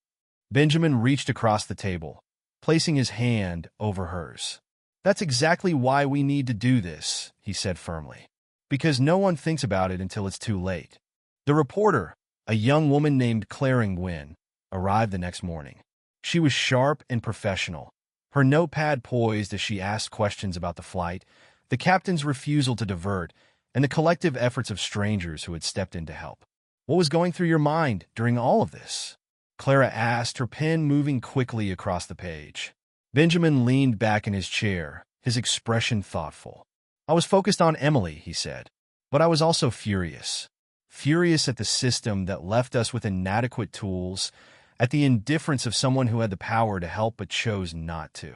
Benjamin reached across the table, placing his hand over hers. "That's exactly why we need to do this," he said firmly. "Because no one thinks about it until it's too late." The reporter, a young woman named Claire Nguyen, arrived the next morning. She was sharp and professional, her notepad poised as she asked questions about the flight, the captain's refusal to divert, and the collective efforts of strangers who had stepped in to help. "What was going through your mind during all of this?" Clara asked, her pen moving quickly across the page. Benjamin leaned back in his chair, his expression thoughtful. "I was focused on Emily," he said, "but I was also furious. Furious at the system that left us with inadequate tools, at the indifference of someone who had the power to help but chose not to."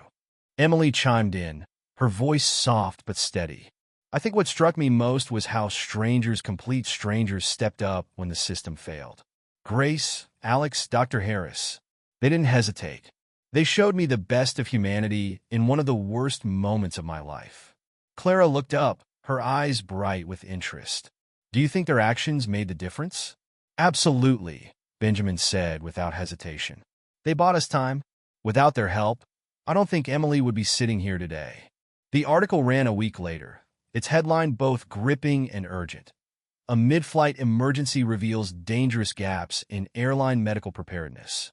Emily chimed in, her voice soft but steady. "I think what struck me most was how strangers, complete strangers, stepped up when the system failed. Grace, Alex, Dr. Harris. They didn't hesitate. They showed me the best of humanity in one of the worst moments of my life." Clara looked up, her eyes bright with interest. "Do you think their actions made the difference?" "Absolutely," Benjamin said without hesitation. "They bought us time. Without their help, I don't think Emily would be sitting here today." The article ran a week later, its headline both gripping and urgent. "A mid-flight emergency reveals dangerous gaps in airline medical preparedness."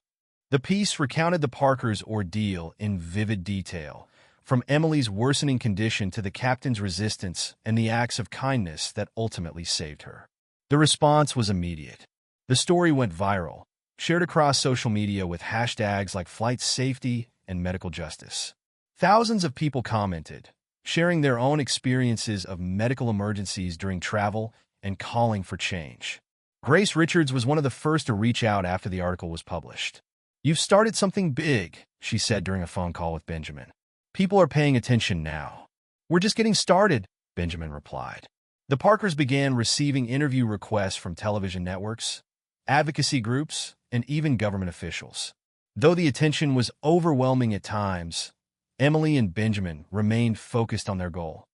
The piece recounted the Parkers' ordeal in vivid detail, from Emily's worsening condition to the captain's resistance and the acts of kindness that ultimately saved her. The response was immediate. The story went viral, shared across social media with hashtags like flight safety and medical justice. Thousands of people commented, sharing their own experiences of medical emergencies during travel and calling for change. Grace Richards was one of the first to reach out after the article was published. "You've started something big," she said during a phone call with Benjamin. "People are paying attention now." "We're just getting started," Benjamin replied. The Parkers began receiving interview requests from television networks, advocacy groups, and even government officials. Though the attention was overwhelming at times, Emily and Benjamin remained focused on their goal,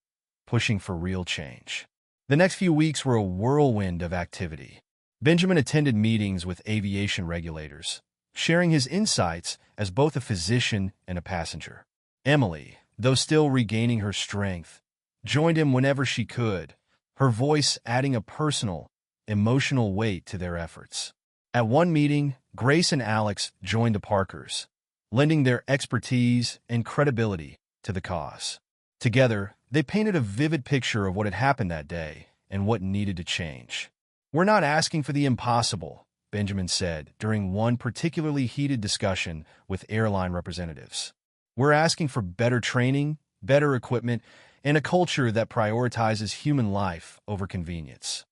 pushing for real change. The next few weeks were a whirlwind of activity. Benjamin attended meetings with aviation regulators, sharing his insights as both a physician and a passenger. Emily, though still regaining her strength, joined him whenever she could, her voice adding a personal, emotional weight to their efforts. At one meeting, Grace and Alex joined the Parkers, lending their expertise and credibility to the cause. Together, they painted a vivid picture of what had happened that day and what needed to change. "We're not asking for the impossible," Benjamin said during one particularly heated discussion with airline representatives. "We're asking for better training, better equipment, and a culture that prioritizes human life over convenience."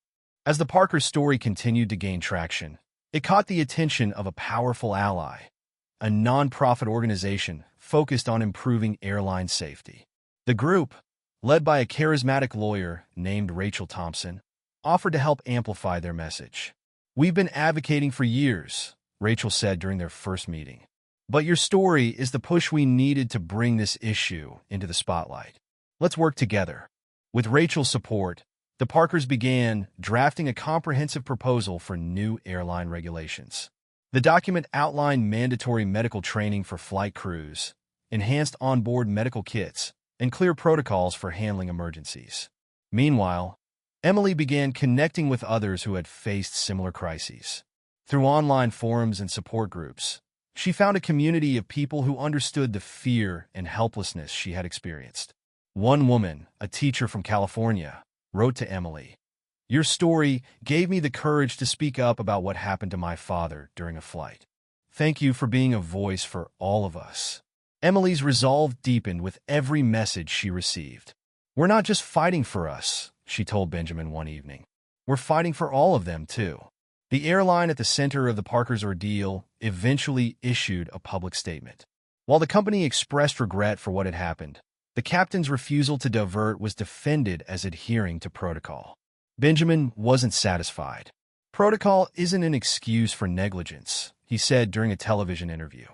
As the Parker story continued to gain traction, it caught the attention of a powerful ally, a nonprofit organization focused on improving airline safety. The group, led by a charismatic lawyer named Rachel Thompson, offered to help amplify their message. "We've been advocating for years," Rachel said during their first meeting. "But your story is the push we needed to bring this issue into the spotlight. Let's work together." With Rachel's support, the Parkers began drafting a comprehensive proposal for new airline regulations. The document outlined mandatory medical training for flight crews, enhanced onboard medical kits, and clear protocols for handling emergencies. Meanwhile, Emily began connecting with others who had faced similar crises. Through online forums and support groups, she found a community of people who understood the fear and helplessness she had experienced. One woman, a teacher from California, wrote to Emily, "Your story gave me the courage to speak up about what happened to my father during a flight. Thank you for being a voice for all of us." Emily's resolve deepened with every message she received. "We're not just fighting for us," she told Benjamin one evening. "We're fighting for all of them, too." The airline at the center of the Parkers' ordeal eventually issued a public statement. While the company expressed regret for what had happened, the captain's refusal to divert was defended as adhering to protocol. Benjamin wasn't satisfied. "Protocol isn't an excuse for negligence," he said during a television interview.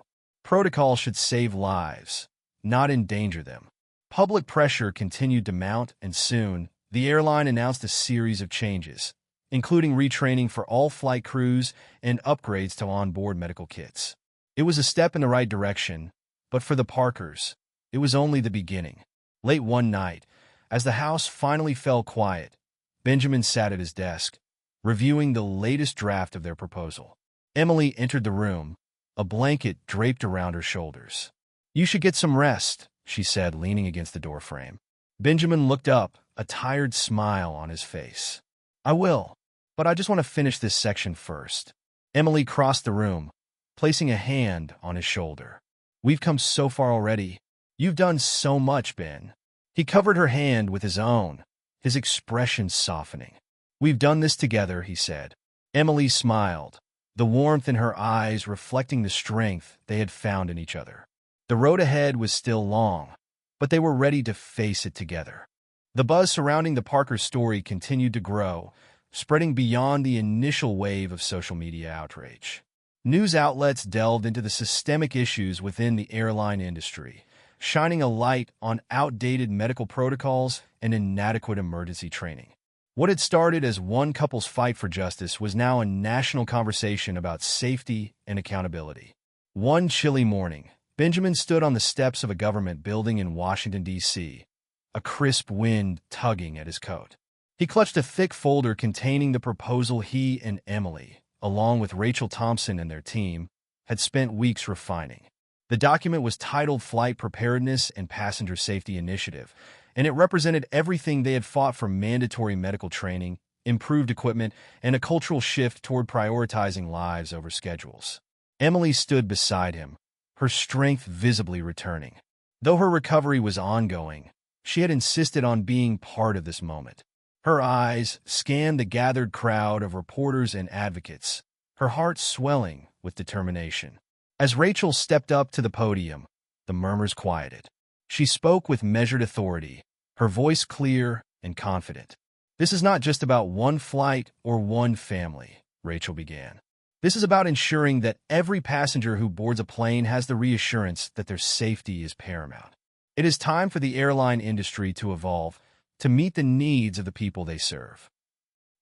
"Protocol should save lives, not endanger them." Public pressure continued to mount, and soon, the airline announced a series of changes, including retraining for all flight crews and upgrades to onboard medical kits. It was a step in the right direction, but for the Parkers, it was only the beginning. Late one night, as the house finally fell quiet, Benjamin sat at his desk, reviewing the latest draft of their proposal. Emily entered the room, a blanket draped around her shoulders. "You should get some rest," she said, leaning against the doorframe. Benjamin looked up, a tired smile on his face. "I will, but I just want to finish this section first." Emily crossed the room, placing a hand on his shoulder. "We've come so far already. You've done so much, Ben." He covered her hand with his own, his expression softening. "We've done this together," he said. Emily smiled, the warmth in her eyes reflecting the strength they had found in each other. The road ahead was still long, but they were ready to face it together. The buzz surrounding the Parker story continued to grow, spreading beyond the initial wave of social media outrage. News outlets delved into the systemic issues within the airline industry, shining a light on outdated medical protocols and inadequate emergency training. What had started as one couple's fight for justice was now a national conversation about safety and accountability. One chilly morning, Benjamin stood on the steps of a government building in Washington, D.C., a crisp wind tugging at his coat. He clutched a thick folder containing the proposal he and Emily, along with Rachel Thompson and their team, had spent weeks refining. The document was titled Flight Preparedness and Passenger Safety Initiative, and it represented everything they had fought for: mandatory medical training, improved equipment, and a cultural shift toward prioritizing lives over schedules. Emily stood beside him, her strength visibly returning. Though her recovery was ongoing, she had insisted on being part of this moment. Her eyes scanned the gathered crowd of reporters and advocates, her heart swelling with determination. As Rachel stepped up to the podium, the murmurs quieted. She spoke with measured authority, her voice clear and confident. "This is not just about one flight or one family," Rachel began. "This is about ensuring that every passenger who boards a plane has the reassurance that their safety is paramount. It is time for the airline industry to evolve, to meet the needs of the people they serve."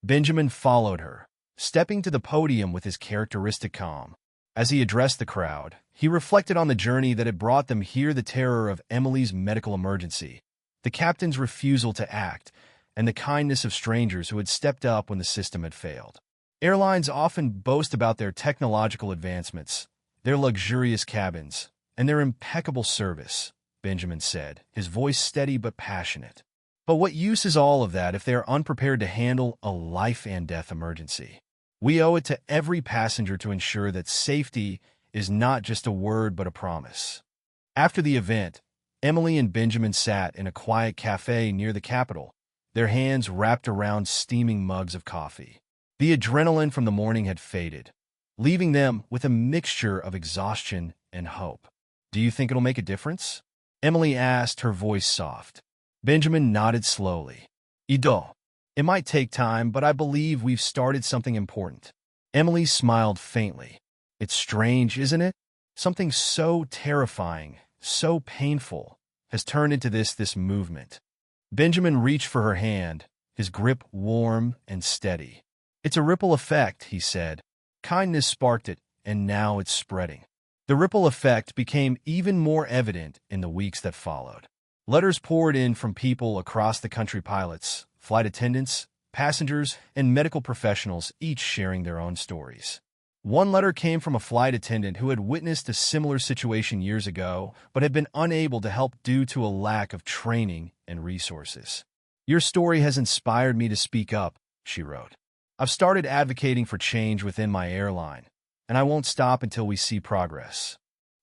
Benjamin followed her, stepping to the podium with his characteristic calm. As he addressed the crowd, he reflected on the journey that had brought them here: the terror of Emily's medical emergency, the captain's refusal to act, and the kindness of strangers who had stepped up when the system had failed. Airlines often boast about their technological advancements, their luxurious cabins, and their impeccable service, Benjamin said, his voice steady but passionate. But what use is all of that if they are unprepared to handle a life-and-death emergency? We owe it to every passenger to ensure that safety is not just a word but a promise. After the event, Emily and Benjamin sat in a quiet cafe near the Capitol, their hands wrapped around steaming mugs of coffee. The adrenaline from the morning had faded, leaving them with a mixture of exhaustion and hope. "Do you think it'll make a difference?" Emily asked, her voice soft. Benjamin nodded slowly. "Ido. It might take time, but I believe we've started something important." Emily smiled faintly. "It's strange, isn't it? Something so terrifying, so painful, has turned into this movement." Benjamin reached for her hand, his grip warm and steady. "It's a ripple effect," he said. "Kindness sparked it, and now it's spreading." The ripple effect became even more evident in the weeks that followed. Letters poured in from people across the country: pilots, flight attendants, passengers, and medical professionals, each sharing their own stories. One letter came from a flight attendant who had witnessed a similar situation years ago, but had been unable to help due to a lack of training and resources. "Your story has inspired me to speak up," she wrote. "I've started advocating for change within my airline, and I won't stop until we see progress."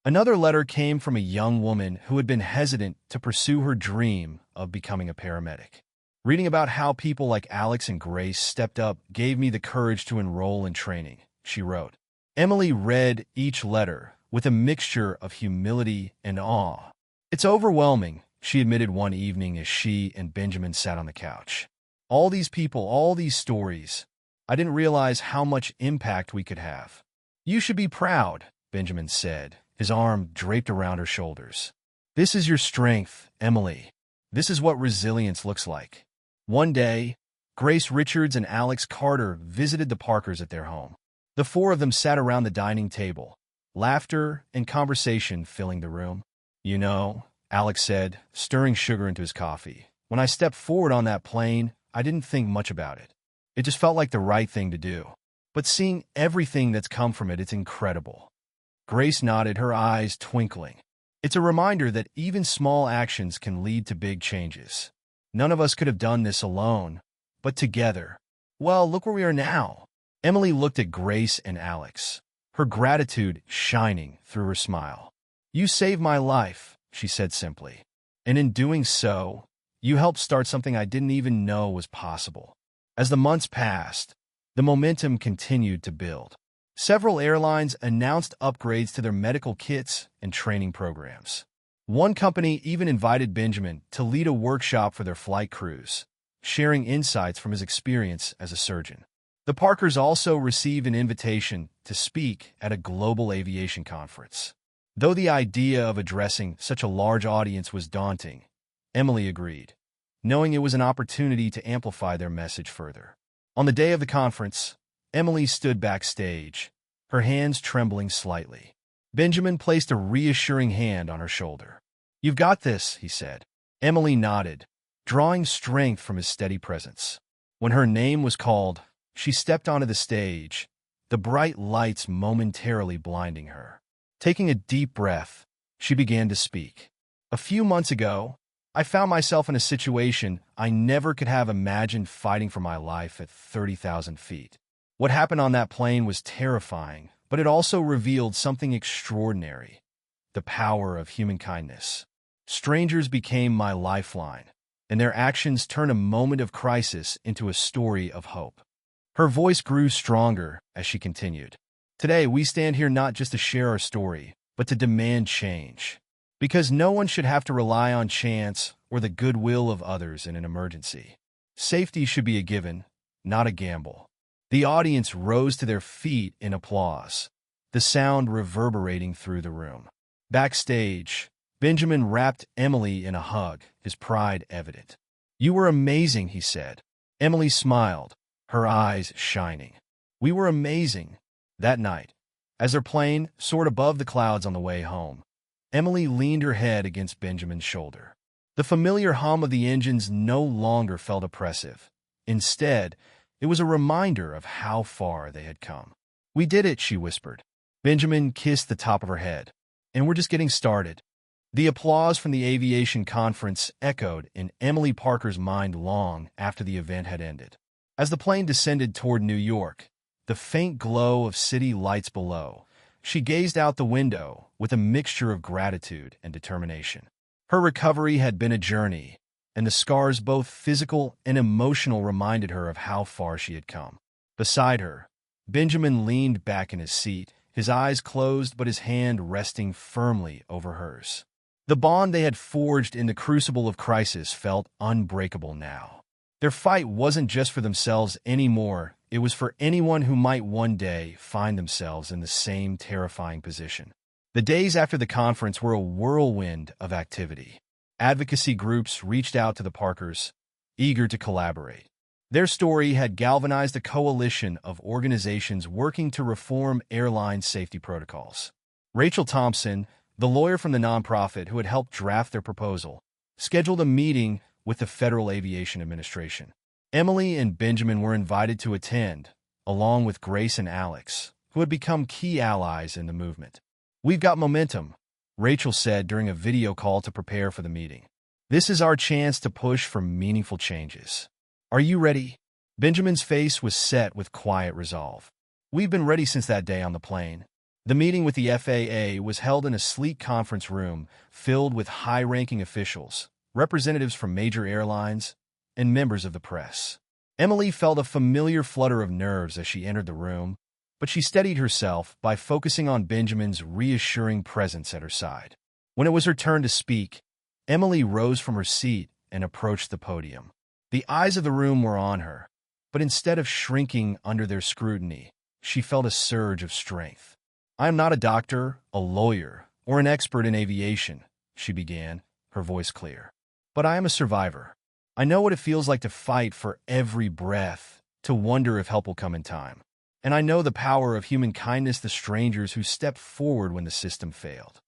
Another letter came from a young woman who had been hesitant to pursue her dream of becoming a paramedic. "Reading about how people like Alex and Grace stepped up gave me the courage to enroll in training," she wrote. Emily read each letter with a mixture of humility and awe. "It's overwhelming," she admitted one evening as she and Benjamin sat on the couch. "All these people, all these stories. I didn't realize how much impact we could have." "You should be proud," Benjamin said, his arm draped around her shoulders. "This is your strength, Emily. This is what resilience looks like." One day, Grace Richards and Alex Carter visited the Parkers at their home. The four of them sat around the dining table, laughter and conversation filling the room. "You know," Alex said, stirring sugar into his coffee, "when I stepped forward on that plane, I didn't think much about it. It just felt like the right thing to do. But seeing everything that's come from it, it's incredible." Grace nodded, her eyes twinkling. "It's a reminder that even small actions can lead to big changes. None of us could have done this alone, but together. Well, look where we are now." Emily looked at Grace and Alex, her gratitude shining through her smile. "You saved my life," she said simply. "And in doing so, you helped start something I didn't even know was possible." As the months passed, the momentum continued to build. Several airlines announced upgrades to their medical kits and training programs. One company even invited Benjamin to lead a workshop for their flight crews, sharing insights from his experience as a surgeon. The Parkers also received an invitation to speak at a global aviation conference. Though the idea of addressing such a large audience was daunting, Emily agreed, knowing it was an opportunity to amplify their message further. On the day of the conference, Emily stood backstage, her hands trembling slightly. Benjamin placed a reassuring hand on her shoulder. "You've got this," he said. Emily nodded, drawing strength from his steady presence. When her name was called, she stepped onto the stage, the bright lights momentarily blinding her. Taking a deep breath, she began to speak. "A few months ago, I found myself in a situation I never could have imagined, fighting for my life at 30,000 feet. What happened on that plane was terrifying, but it also revealed something extraordinary: the power of human kindness. Strangers became my lifeline, and their actions turned a moment of crisis into a story of hope. Her voice grew stronger as she continued. Today, we stand here not just to share our story, but to demand change. Because no one should have to rely on chance or the goodwill of others in an emergency. Safety should be a given, not a gamble. The audience rose to their feet in applause, the sound reverberating through the room. Backstage, Benjamin wrapped Emily in a hug, his pride evident. "You were amazing," he said. Emily smiled, her eyes shining. "We were amazing." That night, as their plane soared above the clouds on the way home, Emily leaned her head against Benjamin's shoulder. The familiar hum of the engines no longer felt oppressive. Instead, it was a reminder of how far they had come. "We did it," she whispered. Benjamin kissed the top of her head. "And we're just getting started." The applause from the aviation conference echoed in Emily Parker's mind long after the event had ended. As the plane descended toward New York, the faint glow of city lights below, she gazed out the window with a mixture of gratitude and determination. Her recovery had been a journey, and the scars, both physical and emotional, reminded her of how far she had come. Beside her, Benjamin leaned back in his seat, his eyes closed but his hand resting firmly over hers. The bond they had forged in the crucible of crisis felt unbreakable now. Their fight wasn't just for themselves anymore, it was for anyone who might one day find themselves in the same terrifying position. The days after the conference were a whirlwind of activity. Advocacy groups reached out to the Parkers, eager to collaborate. Their story had galvanized a coalition of organizations working to reform airline safety protocols. Rachel Thompson, the lawyer from the nonprofit who had helped draft their proposal, scheduled a meeting with the Federal Aviation Administration. Emily and Benjamin were invited to attend, along with Grace and Alex, who had become key allies in the movement. "We've got momentum," Rachel said during a video call to prepare for the meeting. "This is our chance to push for meaningful changes. Are you ready?" Benjamin's face was set with quiet resolve. "We've been ready since that day on the plane." The meeting with the FAA was held in a sleek conference room filled with high-ranking officials, representatives from major airlines, and members of the press. Emily felt a familiar flutter of nerves as she entered the room, but she steadied herself by focusing on Benjamin's reassuring presence at her side. When it was her turn to speak, Emily rose from her seat and approached the podium. The eyes of the room were on her, but instead of shrinking under their scrutiny, she felt a surge of strength. "I am not a doctor, a lawyer, or an expert in aviation," she began, her voice clear. "But I am a survivor. I know what it feels like to fight for every breath, to wonder if help will come in time. And I know the power of human kindness, the strangers who stepped forward when the system failed."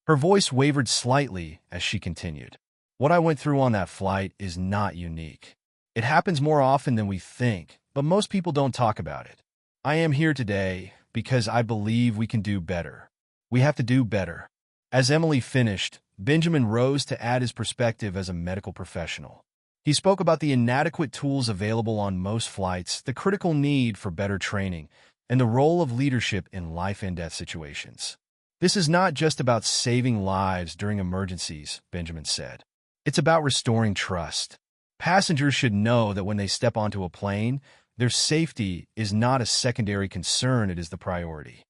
Her voice wavered slightly as she continued. "What I went through on that flight is not unique. It happens more often than we think, but most people don't talk about it. I am here today because I believe we can do better. We have to do better." As Emily finished, Benjamin rose to add his perspective as a medical professional. He spoke about the inadequate tools available on most flights, the critical need for better training, and the role of leadership in life-and-death situations. "This is not just about saving lives during emergencies," Benjamin said. "It's about restoring trust. Passengers should know that when they step onto a plane, their safety is not a secondary concern, it is the priority."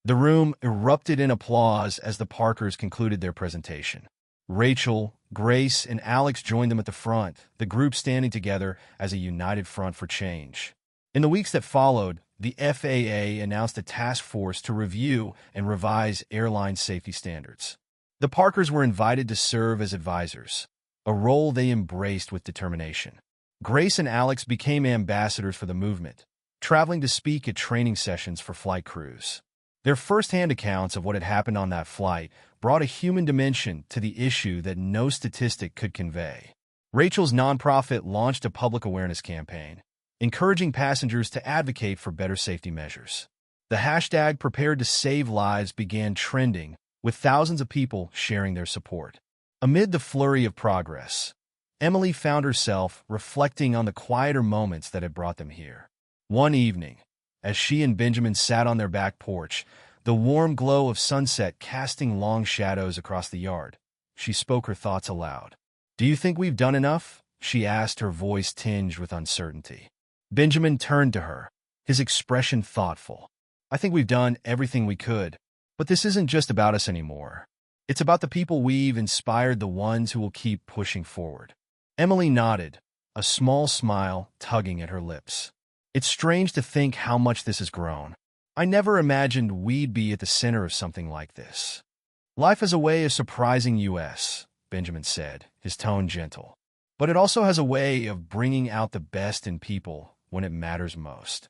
The room erupted in applause as the Parkers concluded their presentation. Rachel, Grace, and Alex joined them at the front, the group standing together as a united front for change. In the weeks that followed, the FAA announced a task force to review and revise airline safety standards. The Parkers were invited to serve as advisors, a role they embraced with determination. Grace and Alex became ambassadors for the movement, traveling to speak at training sessions for flight crews. Their first-hand accounts of what had happened on that flight brought a human dimension to the issue that no statistic could convey. Rachel's nonprofit launched a public awareness campaign, encouraging passengers to advocate for better safety measures. The hashtag Prepared to Save Lives began trending, with thousands of people sharing their support. Amid the flurry of progress, Emily found herself reflecting on the quieter moments that had brought them here. One evening, as she and Benjamin sat on their back porch, the warm glow of sunset casting long shadows across the yard, she spoke her thoughts aloud. "Do you think we've done enough?" she asked, her voice tinged with uncertainty. Benjamin turned to her, his expression thoughtful. "I think we've done everything we could, but this isn't just about us anymore. It's about the people we've inspired, the ones who will keep pushing forward." Emily nodded, a small smile tugging at her lips. "It's strange to think how much this has grown. I never imagined we'd be at the center of something like this." "Life has a way of surprising us," Benjamin said, his tone gentle. "But it also has a way of bringing out the best in people when it matters most."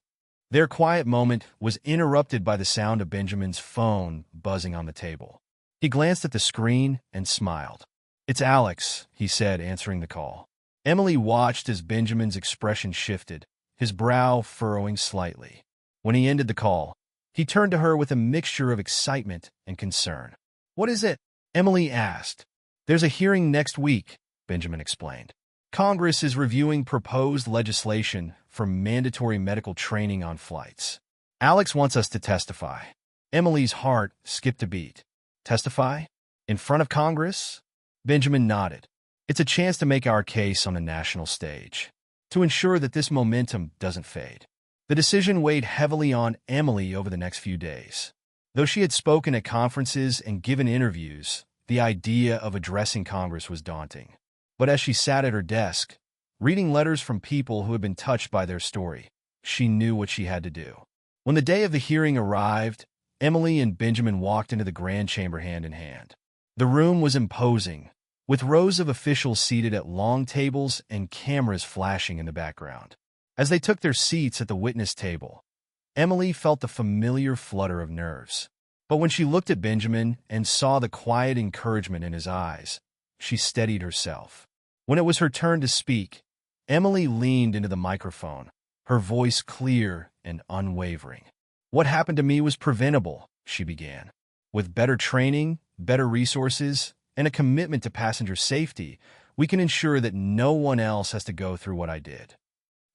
Their quiet moment was interrupted by the sound of Benjamin's phone buzzing on the table. He glanced at the screen and smiled. "It's Alex," he said, answering the call. Emily watched as Benjamin's expression shifted, his brow furrowing slightly. When he ended the call, he turned to her with a mixture of excitement and concern. "What is it?" Emily asked. "There's a hearing next week," Benjamin explained. "Congress is reviewing proposed legislation for mandatory medical training on flights. Alex wants us to testify." Emily's heart skipped a beat. "Testify? In front of Congress?" Benjamin nodded. "It's a chance to make our case on the national stage, to ensure that this momentum doesn't fade." The decision weighed heavily on Emily over the next few days. Though she had spoken at conferences and given interviews, the idea of addressing Congress was daunting. But as she sat at her desk, reading letters from people who had been touched by their story, she knew what she had to do. When the day of the hearing arrived, Emily and Benjamin walked into the grand chamber hand in hand. The room was imposing, with rows of officials seated at long tables and cameras flashing in the background. As they took their seats at the witness table, Emily felt the familiar flutter of nerves. But when she looked at Benjamin and saw the quiet encouragement in his eyes, she steadied herself. When it was her turn to speak, Emily leaned into the microphone, her voice clear and unwavering. "What happened to me was preventable," she began. "With better training, better resources, and a commitment to passenger safety, we can ensure that no one else has to go through what I did."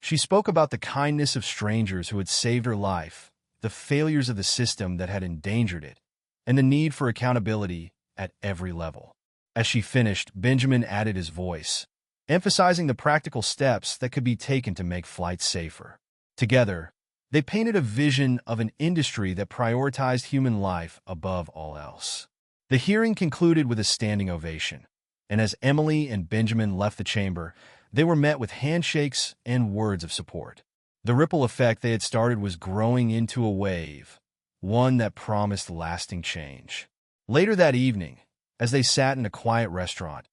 She spoke about the kindness of strangers who had saved her life, the failures of the system that had endangered it, and the need for accountability at every level. As she finished, Benjamin added his voice, emphasizing the practical steps that could be taken to make flights safer. Together, they painted a vision of an industry that prioritized human life above all else. The hearing concluded with a standing ovation, and as Emily and Benjamin left the chamber, they were met with handshakes and words of support. The ripple effect they had started was growing into a wave, one that promised lasting change. Later that evening, as they sat in a quiet restaurant,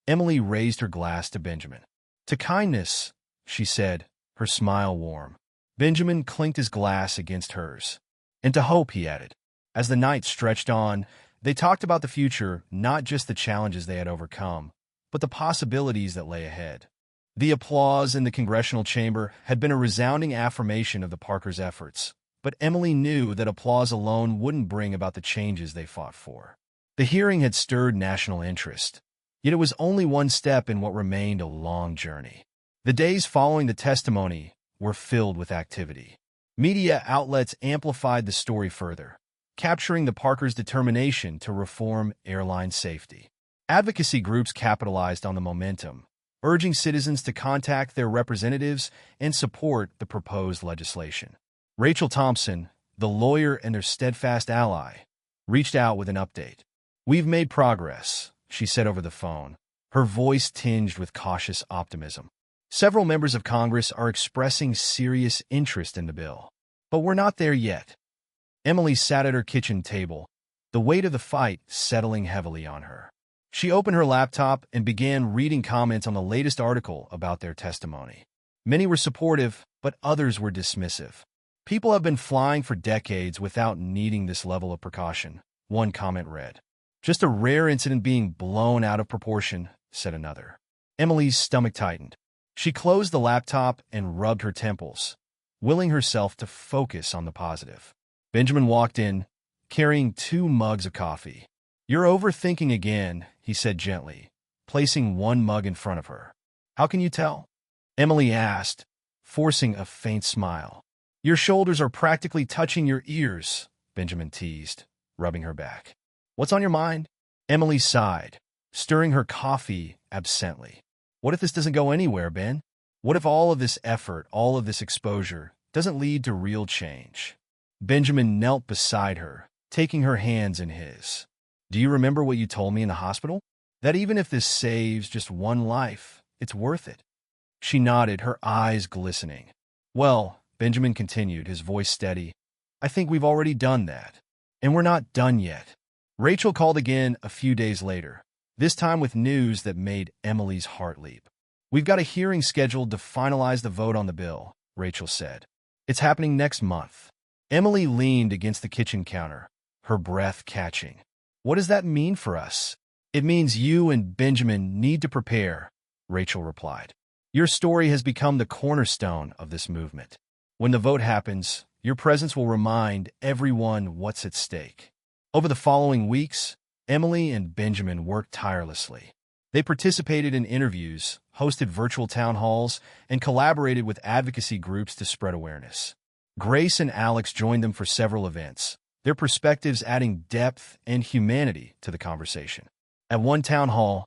Emily raised her glass to Benjamin. "To kindness," she said, her smile warm. Benjamin clinked his glass against hers. "And to hope," he added. As the night stretched on, they talked about the future, not just the challenges they had overcome, but the possibilities that lay ahead. The applause in the congressional chamber had been a resounding affirmation of the Parkers' efforts, but Emily knew that applause alone wouldn't bring about the changes they fought for. The hearing had stirred national interest, yet it was only one step in what remained a long journey. The days following the testimony were filled with activity. Media outlets amplified the story further, capturing the Parkers' determination to reform airline safety. Advocacy groups capitalized on the momentum, urging citizens to contact their representatives and support the proposed legislation. Rachel Thompson, the lawyer and their steadfast ally, reached out with an update. "We've made progress," she said over the phone, her voice tinged with cautious optimism. "Several members of Congress are expressing serious interest in the bill, but we're not there yet." Emily sat at her kitchen table, the weight of the fight settling heavily on her. She opened her laptop and began reading comments on the latest article about their testimony. Many were supportive, but others were dismissive. "People have been flying for decades without needing this level of precaution," one comment read. "Just a rare incident being blown out of proportion," said another. Emily's stomach tightened. She closed the laptop and rubbed her temples, willing herself to focus on the positive. Benjamin walked in, carrying 2 mugs of coffee. "You're overthinking again," he said gently, placing one mug in front of her. "How can you tell?" Emily asked, forcing a faint smile. "Your shoulders are practically touching your ears," Benjamin teased, rubbing her back. "What's on your mind?" Emily sighed. stirring her coffee absently. What if this doesn't go anywhere, Ben? What if all of this effort, all of this exposure, doesn't lead to real change? Benjamin knelt beside her, taking her hands in his. Do you remember what you told me in the hospital? That even if this saves just one life, it's worth it. She nodded, her eyes glistening. Well, Benjamin continued, his voice steady, I think we've already done that. And we're not done yet. Rachel called again a few days later, this time with news that made Emily's heart leap. We've got a hearing scheduled to finalize the vote on the bill, Rachel said. It's happening next month. Emily leaned against the kitchen counter, her breath catching. What does that mean for us? It means you and Benjamin need to prepare, Rachel replied. Your story has become the cornerstone of this movement. When the vote happens, your presence will remind everyone what's at stake. Over the following weeks, Emily and Benjamin worked tirelessly. They participated in interviews, hosted virtual town halls, and collaborated with advocacy groups to spread awareness. Grace and Alex joined them for several events, their perspectives adding depth and humanity to the conversation. At one town hall,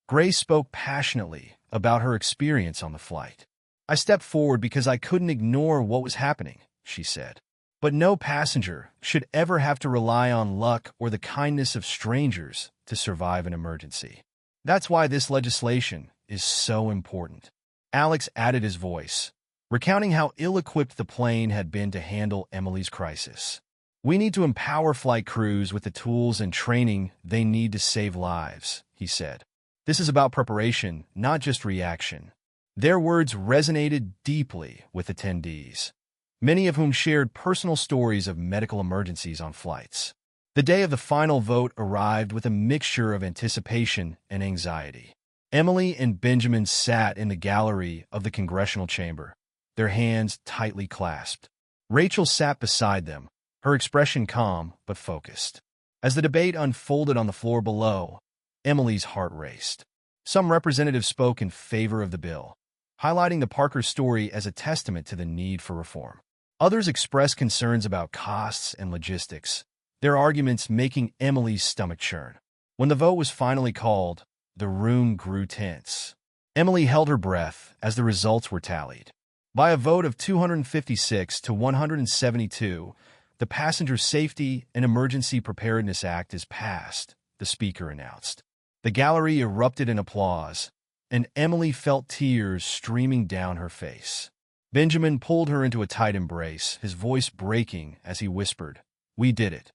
Grace spoke passionately about her experience on the flight. I stepped forward because I couldn't ignore what was happening, she said. But no passenger should ever have to rely on luck or the kindness of strangers to survive an emergency. That's why this legislation is so important. Alex added his voice, recounting how ill-equipped the plane had been to handle Emily's crisis. We need to empower flight crews with the tools and training they need to save lives, he said. This is about preparation, not just reaction. Their words resonated deeply with attendees, many of whom shared personal stories of medical emergencies on flights. The day of the final vote arrived with a mixture of anticipation and anxiety. Emily and Benjamin sat in the gallery of the congressional chamber, their hands tightly clasped. Rachel sat beside them, her expression calm but focused. As the debate unfolded on the floor below, Emily's heart raced. Some representatives spoke in favor of the bill, highlighting the Parker story as a testament to the need for reform. Others expressed concerns about costs and logistics, their arguments making Emily's stomach churn. When the vote was finally called, the room grew tense. Emily held her breath as the results were tallied. By a vote of 256 to 172, the Passenger Safety and Emergency Preparedness Act is passed, the speaker announced. The gallery erupted in applause, and Emily felt tears streaming down her face. Benjamin pulled her into a tight embrace, his voice breaking as he whispered, "We did it."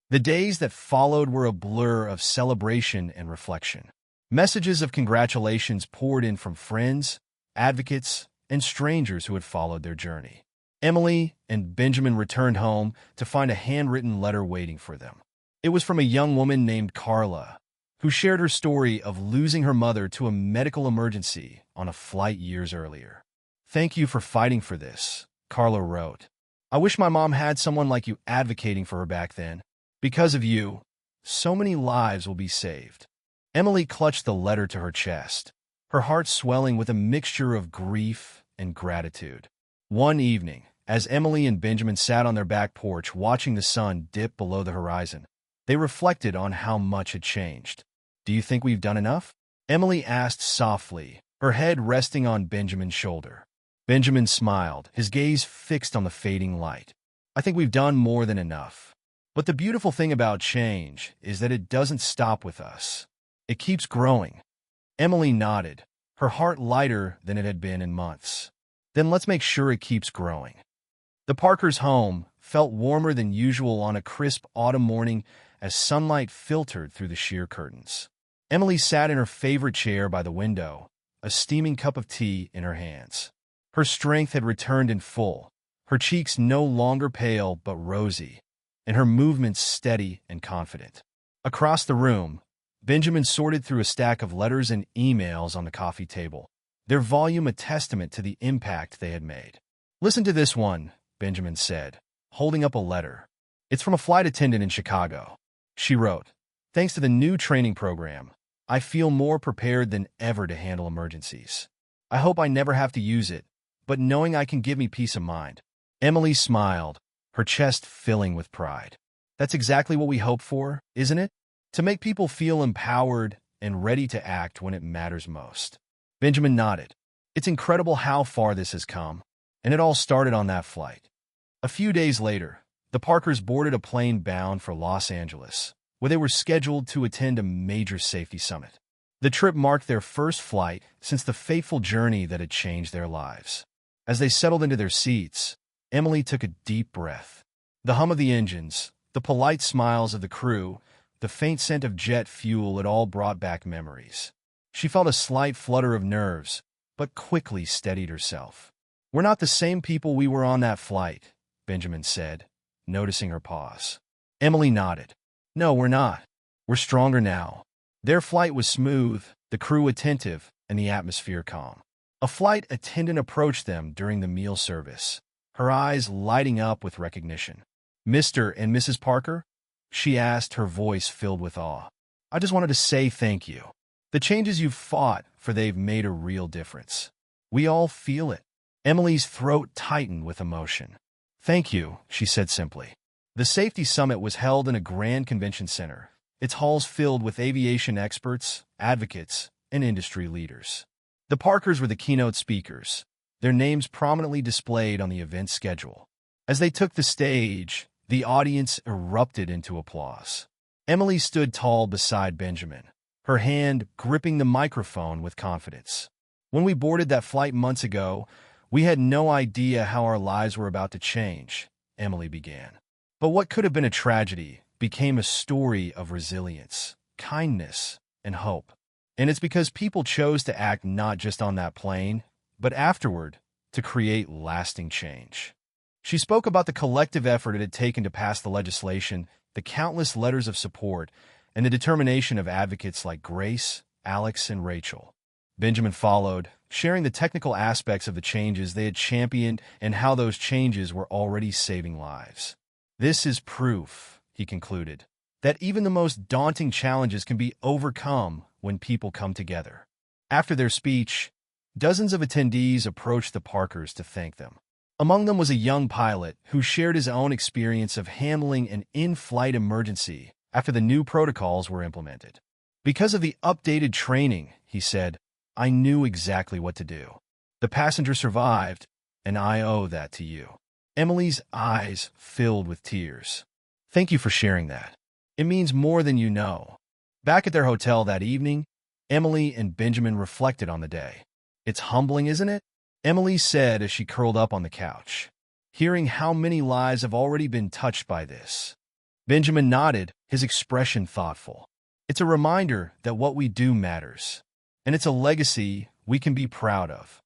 The days that followed were a blur of celebration and reflection. Messages of congratulations poured in from friends, advocates, and strangers who had followed their journey. Emily and Benjamin returned home to find a handwritten letter waiting for them. It was from a young woman named Carla, who shared her story of losing her mother to a medical emergency on a flight years earlier. "Thank you for fighting for this," Carla wrote. "I wish my mom had someone like you advocating for her back then. Because of you, so many lives will be saved." Emily clutched the letter to her chest, her heart swelling with a mixture of grief and gratitude. One evening, as Emily and Benjamin sat on their back porch watching the sun dip below the horizon, they reflected on how much had changed. "Do you think we've done enough?" Emily asked softly, her head resting on Benjamin's shoulder. Benjamin smiled, his gaze fixed on the fading light. "I think we've done more than enough. But the beautiful thing about change is that it doesn't stop with us. It keeps growing." Emily nodded, her heart lighter than it had been in months. "Then let's make sure it keeps growing." The Parkers' home felt warmer than usual on a crisp autumn morning as sunlight filtered through the sheer curtains. Emily sat in her favorite chair by the window, a steaming cup of tea in her hands. Her strength had returned in full, her cheeks no longer pale but rosy, and her movements steady and confident. Across the room, Benjamin sorted through a stack of letters and emails on the coffee table, their volume a testament to the impact they had made. "Listen to this one," Benjamin said, holding up a letter. "It's from a flight attendant in Chicago." She wrote, "Thanks to the new training program, I feel more prepared than ever to handle emergencies. I hope I never have to use it, but knowing I can give me peace of mind." Emily smiled, her chest filling with pride. "That's exactly what we hope for, isn't it? To make people feel empowered and ready to act when it matters most. Benjamin nodded. It's incredible how far this has come, and it all started on that flight. A few days later, the Parkers boarded a plane bound for Los Angeles, where they were scheduled to attend a major safety summit. The trip marked their first flight since the fateful journey that had changed their lives. As they settled into their seats, Emily took a deep breath. The hum of the engines, the polite smiles of the crew, the faint scent of jet fuel, it all brought back memories. She felt a slight flutter of nerves, but quickly steadied herself. "We're not the same people we were on that flight," Benjamin said, noticing her pause. Emily nodded. "No, we're not. We're stronger now." Their flight was smooth, the crew attentive, and the atmosphere calm. A flight attendant approached them during the meal service, her eyes lighting up with recognition. "Mr. and Mrs. Parker?" she asked, her voice filled with awe. "I just wanted to say thank you. The changes you've fought for, they've made a real difference. We all feel it." Emily's throat tightened with emotion. "Thank you," she said simply. The safety summit was held in a grand convention center, its halls filled with aviation experts, advocates, and industry leaders. The Parkers were the keynote speakers, their names prominently displayed on the event schedule. As they took the stage, the audience erupted into applause. Emily stood tall beside Benjamin, her hand gripping the microphone with confidence. "When we boarded that flight months ago, we had no idea how our lives were about to change," Emily began. "But what could have been a tragedy became a story of resilience, kindness, and hope. And it's because people chose to act not just on that plane, but afterward to create lasting change." She spoke about the collective effort it had taken to pass the legislation, the countless letters of support, and the determination of advocates like Grace, Alex, and Rachel. Benjamin followed, sharing the technical aspects of the changes they had championed and how those changes were already saving lives. "This is proof," he concluded, "that even the most daunting challenges can be overcome when people come together." After their speech, dozens of attendees approached the Parkers to thank them. Among them was a young pilot who shared his own experience of handling an in-flight emergency after the new protocols were implemented. "Because of the updated training," he said, "I knew exactly what to do. The passenger survived, and I owe that to you." Emily's eyes filled with tears. "Thank you for sharing that. It means more than you know." Back at their hotel that evening, Emily and Benjamin reflected on the day. "It's humbling, isn't it?" Emily said as she curled up on the couch, "hearing how many lives have already been touched by this." Benjamin nodded, his expression thoughtful. "It's a reminder that what we do matters, and it's a legacy we can be proud of."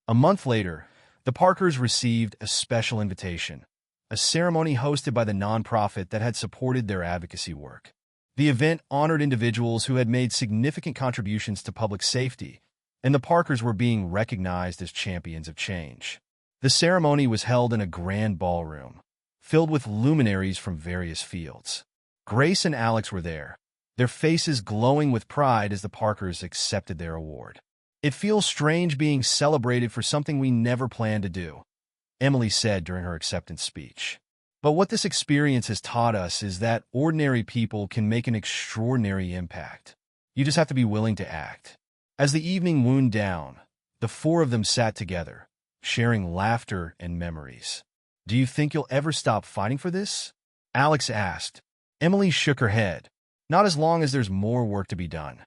A month later, the Parkers received a special invitation, a ceremony hosted by the nonprofit that had supported their advocacy work. The event honored individuals who had made significant contributions to public safety, and the Parkers were being recognized as champions of change. The ceremony was held in a grand ballroom, filled with luminaries from various fields. Grace and Alex were there, their faces glowing with pride as the Parkers accepted their award. "It feels strange being celebrated for something we never planned to do," Emily said during her acceptance speech. "But what this experience has taught us is that ordinary people can make an extraordinary impact. You just have to be willing to act." As the evening wound down, the four of them sat together, sharing laughter and memories. "Do you think you'll ever stop fighting for this?" Alex asked. Emily shook her head. "Not as long as there's more work to be done."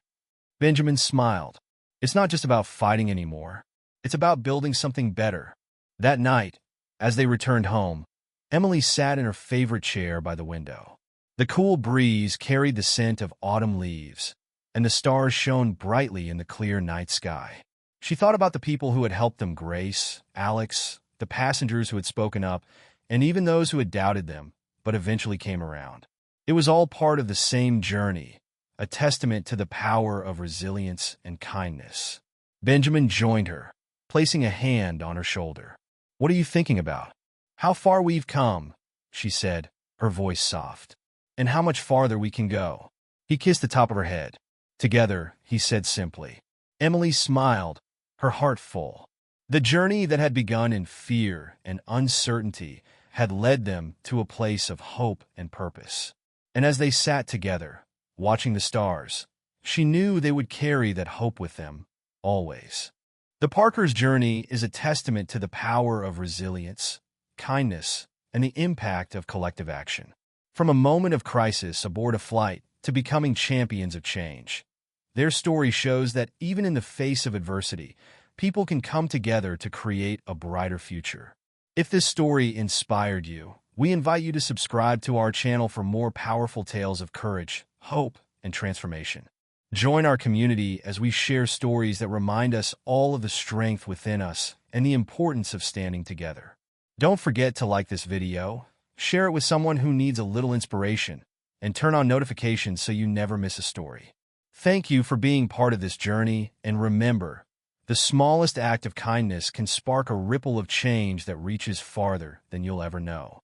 Benjamin smiled. "It's not just about fighting anymore. It's about building something better." That night, as they returned home, Emily sat in her favorite chair by the window. The cool breeze carried the scent of autumn leaves, and the stars shone brightly in the clear night sky. She thought about the people who had helped them, Grace, Alex, the passengers who had spoken up, and even those who had doubted them, but eventually came around. It was all part of the same journey, a testament to the power of resilience and kindness. Benjamin joined her, placing a hand on her shoulder. "What are you thinking about?" "How far we've come," she said, her voice soft. "And how much farther we can go." He kissed the top of her head. "Together," he said simply. Emily smiled, her heart full. The journey that had begun in fear and uncertainty had led them to a place of hope and purpose. And as they sat together, watching the stars, she knew they would carry that hope with them, always. The Parkers' journey is a testament to the power of resilience, kindness, and the impact of collective action. From a moment of crisis aboard a flight to becoming champions of change, their story shows that even in the face of adversity, people can come together to create a brighter future. If this story inspired you, we invite you to subscribe to our channel for more powerful tales of courage, hope, and transformation. Join our community as we share stories that remind us all of the strength within us and the importance of standing together. Don't forget to like this video, share it with someone who needs a little inspiration, and turn on notifications so you never miss a story. Thank you for being part of this journey, and remember, the smallest act of kindness can spark a ripple of change that reaches farther than you'll ever know.